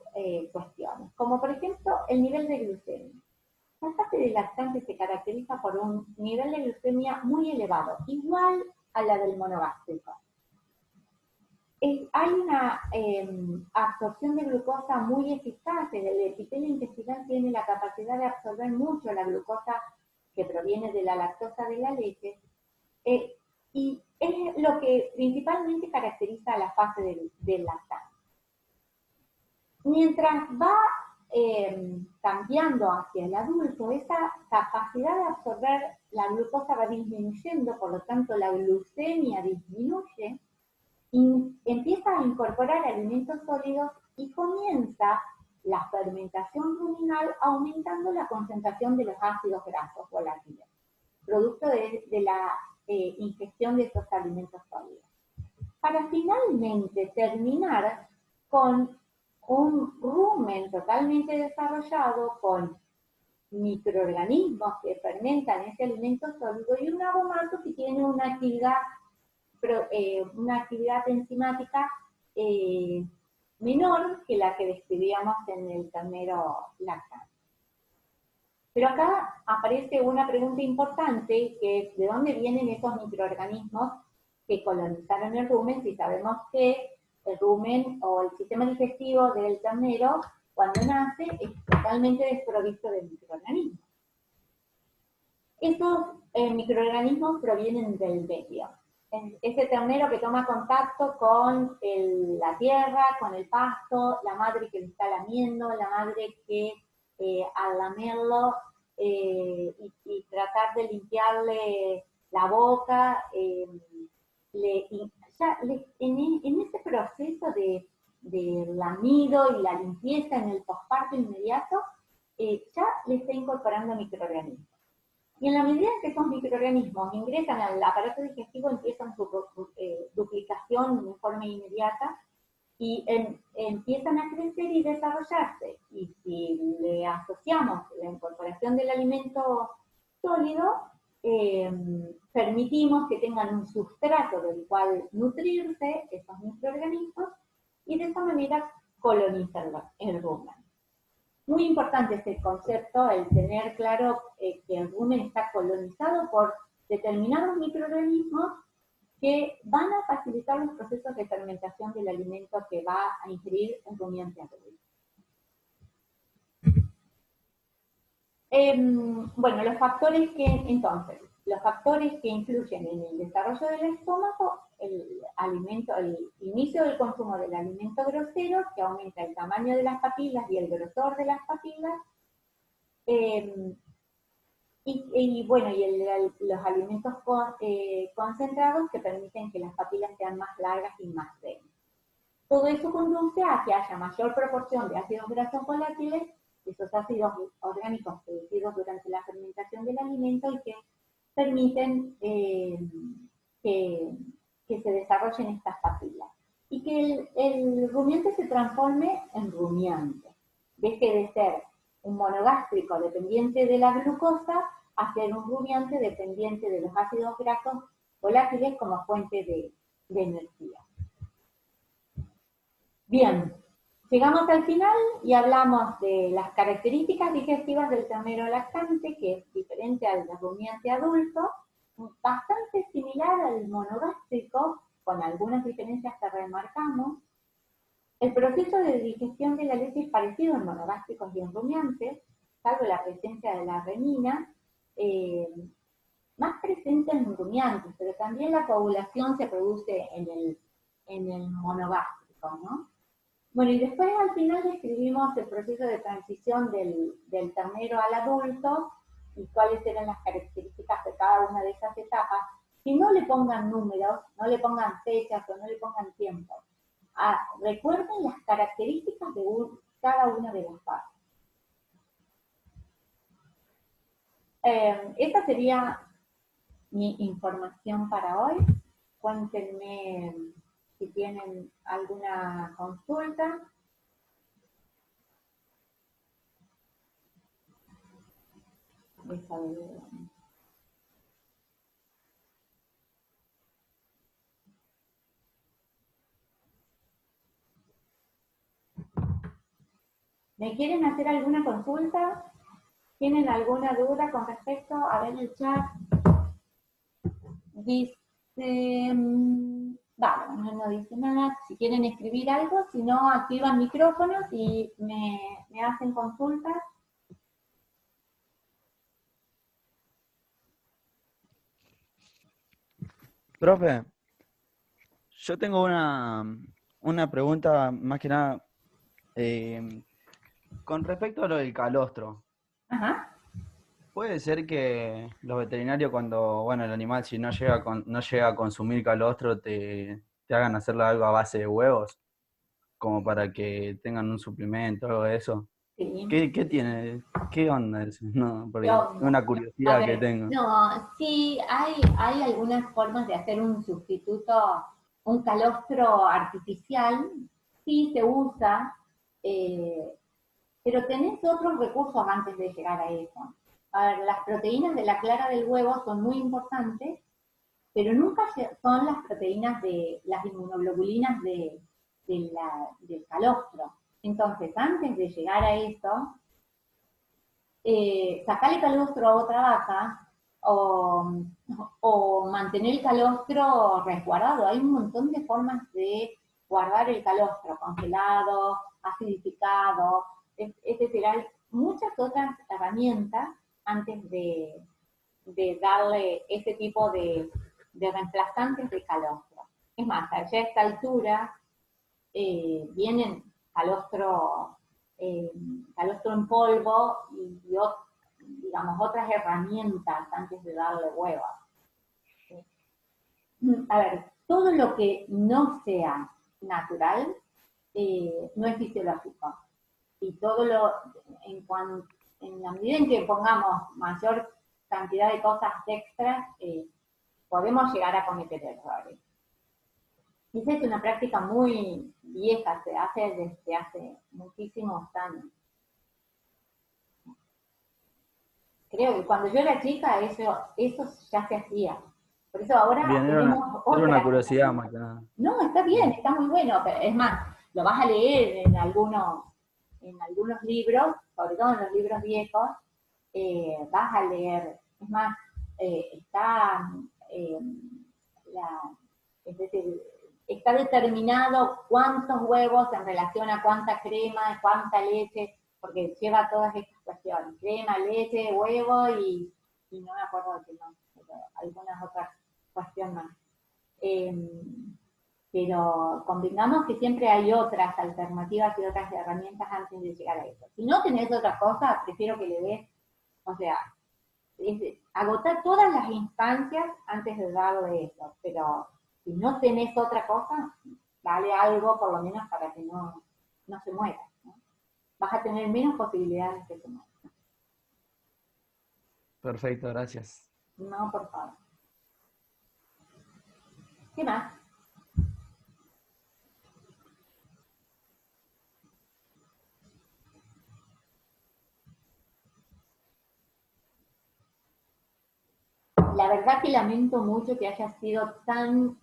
cuestiones, como por ejemplo el nivel de glucemia. La fase de lactante se caracteriza por un nivel de glucemia muy elevado, igual a la del monogástrico. Hay una absorción de glucosa muy eficaz. El epitelio intestinal tiene la capacidad de absorber mucho la glucosa que proviene de la lactosa de la leche, y es lo que principalmente caracteriza a la fase del lactante. Mientras va cambiando hacia el adulto, esa capacidad de absorber la glucosa va disminuyendo, por lo tanto la glucemia disminuye, y empieza a incorporar alimentos sólidos y comienza la fermentación ruminal, aumentando la concentración de los ácidos grasos volátiles, producto de la ingestión de estos alimentos sólidos, para finalmente terminar con un rumen totalmente desarrollado, con microorganismos que fermentan ese alimento sólido, y un abomazo que tiene una actividad enzimática menor que la que describíamos en el ternero lactante. Pero acá aparece una pregunta importante, que es ¿de dónde vienen esos microorganismos que colonizaron el rumen? Si sabemos que el rumen o el sistema digestivo del ternero, cuando nace, es totalmente desprovisto de microorganismos. Esos microorganismos provienen del medio. Ese ternero que toma contacto con la tierra, con el pasto, la madre que le está lamiendo, la madre que al lamerlo y tratar de limpiarle la boca, en ese proceso de del amido y la limpieza en el posparto inmediato, ya le está incorporando microorganismos. Y en la medida en que esos microorganismos ingresan al aparato digestivo, empiezan su duplicación de forma inmediata y empiezan a crecer y desarrollarse. Y si le asociamos la incorporación del alimento sólido, permitimos que tengan un sustrato del cual nutrirse esos microorganismos y de esa manera colonizar el rumen. Muy importante este concepto, el tener claro que el rumen está colonizado por determinados microorganismos que van a facilitar los procesos de fermentación del alimento que va a ingerir el rumiante adulto. Bueno, los factores que influyen en el desarrollo del estómago, el inicio del consumo del alimento grosero, que aumenta el tamaño de las papilas y el grosor de las papilas, los alimentos concentrados que permiten que las papilas sean más largas y más densas. Todo eso conduce a que haya mayor proporción de ácidos grasos volátiles, esos ácidos orgánicos producidos durante la fermentación del alimento y que permiten que se desarrollen estas papilas. Y que el rumiante se transforme en rumiante. Deje de ser un monogástrico dependiente de la glucosa a ser un rumiante dependiente de los ácidos grasos volátiles como fuente de energía. Bien, llegamos al final y hablamos de las características digestivas del ternero lactante, que es diferente al rumiante adulto, bastante similar al monogástrico, con algunas diferencias que remarcamos. El proceso de digestión de la leche es parecido en monogástricos y en rumiantes, salvo la presencia de la renina, más presente en rumiantes, pero también la coagulación se produce en el monogástrico, ¿no? Bueno, y después al final describimos el proceso de transición del ternero al adulto y cuáles eran las características de cada una de esas etapas. Si no le pongan números, no le pongan fechas o no le pongan tiempo. Recuerden las características de cada una de las fases. Esta sería mi información para hoy. Cuéntenme si tienen alguna consulta. ¿Me quieren hacer alguna consulta? ¿Tienen alguna duda con respecto? A ver el chat. Dice, vale, no dice nada. Si quieren escribir algo, si no, activan micrófonos y me hacen consultas. Profe, yo tengo una pregunta más que nada con respecto a lo del calostro. Ajá. ¿Puede ser que los veterinarios cuando, bueno, el animal si no llega a consumir calostro te hagan hacerle algo a base de huevos? Como para que tengan un suplemento o algo de eso. Sí. ¿Qué tiene? ¿Qué onda eso? No, porque No, es una curiosidad que tengo. No, sí, hay algunas formas de hacer un sustituto, un calostro artificial, sí se usa, pero tenés otros recursos antes de llegar a eso. A ver, las proteínas de la clara del huevo son muy importantes, pero nunca son las proteínas de las inmunoglobulinas del calostro. Entonces, antes de llegar a eso, sacarle calostro a otra vaca o mantener el calostro resguardado. Hay un montón de formas de guardar el calostro, congelado, acidificado, etc. Hay muchas otras herramientas antes de darle ese tipo de reemplazantes de calostro. Es más, allá a esta altura vienen calostro en polvo y digamos, otras herramientas antes de darle huevos. A ver, todo lo que no sea natural no es fisiológico. Y todo en la medida en que pongamos mayor cantidad de cosas extras, podemos llegar a cometer errores. Esa es una práctica muy vieja, se hace desde hace muchísimos años. Creo que cuando yo era chica eso ya se hacía. Por eso ahora Bien, tenemos era una otra. curiosidad más que nada. No, está bien, está muy bueno. Pero es más, lo vas a leer en algunos libros, sobre todo en los libros viejos, vas a leer. Es más, está es decir, está determinado cuántos huevos en relación a cuánta crema, cuánta leche, porque lleva todas estas cuestiones, crema, leche, huevo y no me acuerdo de qué más, pero algunas otras cuestiones más. Pero convengamos que siempre hay otras alternativas y otras herramientas antes de llegar a eso. Si no tenés otra cosa, prefiero que le des, o sea, agotar todas las instancias antes de darle eso, pero si no tenés otra cosa, dale algo por lo menos para que no se muera, ¿no? Vas a tener menos posibilidades de que se muera. Perfecto, gracias. No, por favor. ¿Qué más? La verdad que lamento mucho que haya sido tan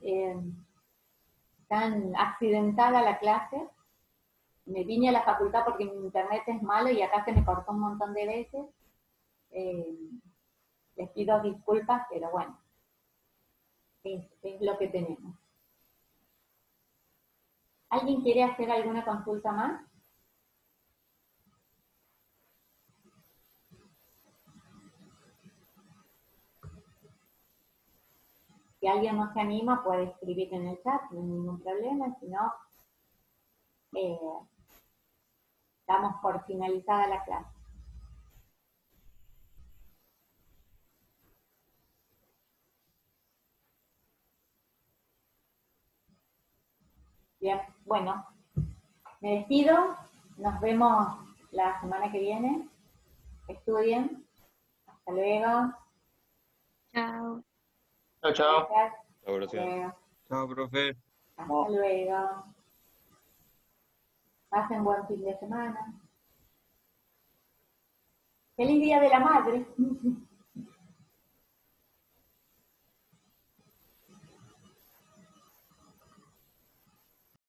accidentada la clase. Me vine a la facultad porque mi internet es malo y acá se me cortó un montón de veces. Les pido disculpas, pero bueno, es lo que tenemos. ¿Alguien quiere hacer alguna consulta más? Si alguien no se anima, puede escribir en el chat, no hay ningún problema. Si no, damos por finalizada la clase. Bien, bueno, me despido. Nos vemos la semana que viene. Estudien. Hasta luego. Chao. Chao, chao. Gracias. Chao, gracias. Chao, profe. Hasta luego. Pasen buen fin de semana. ¡Feliz Día de la Madre!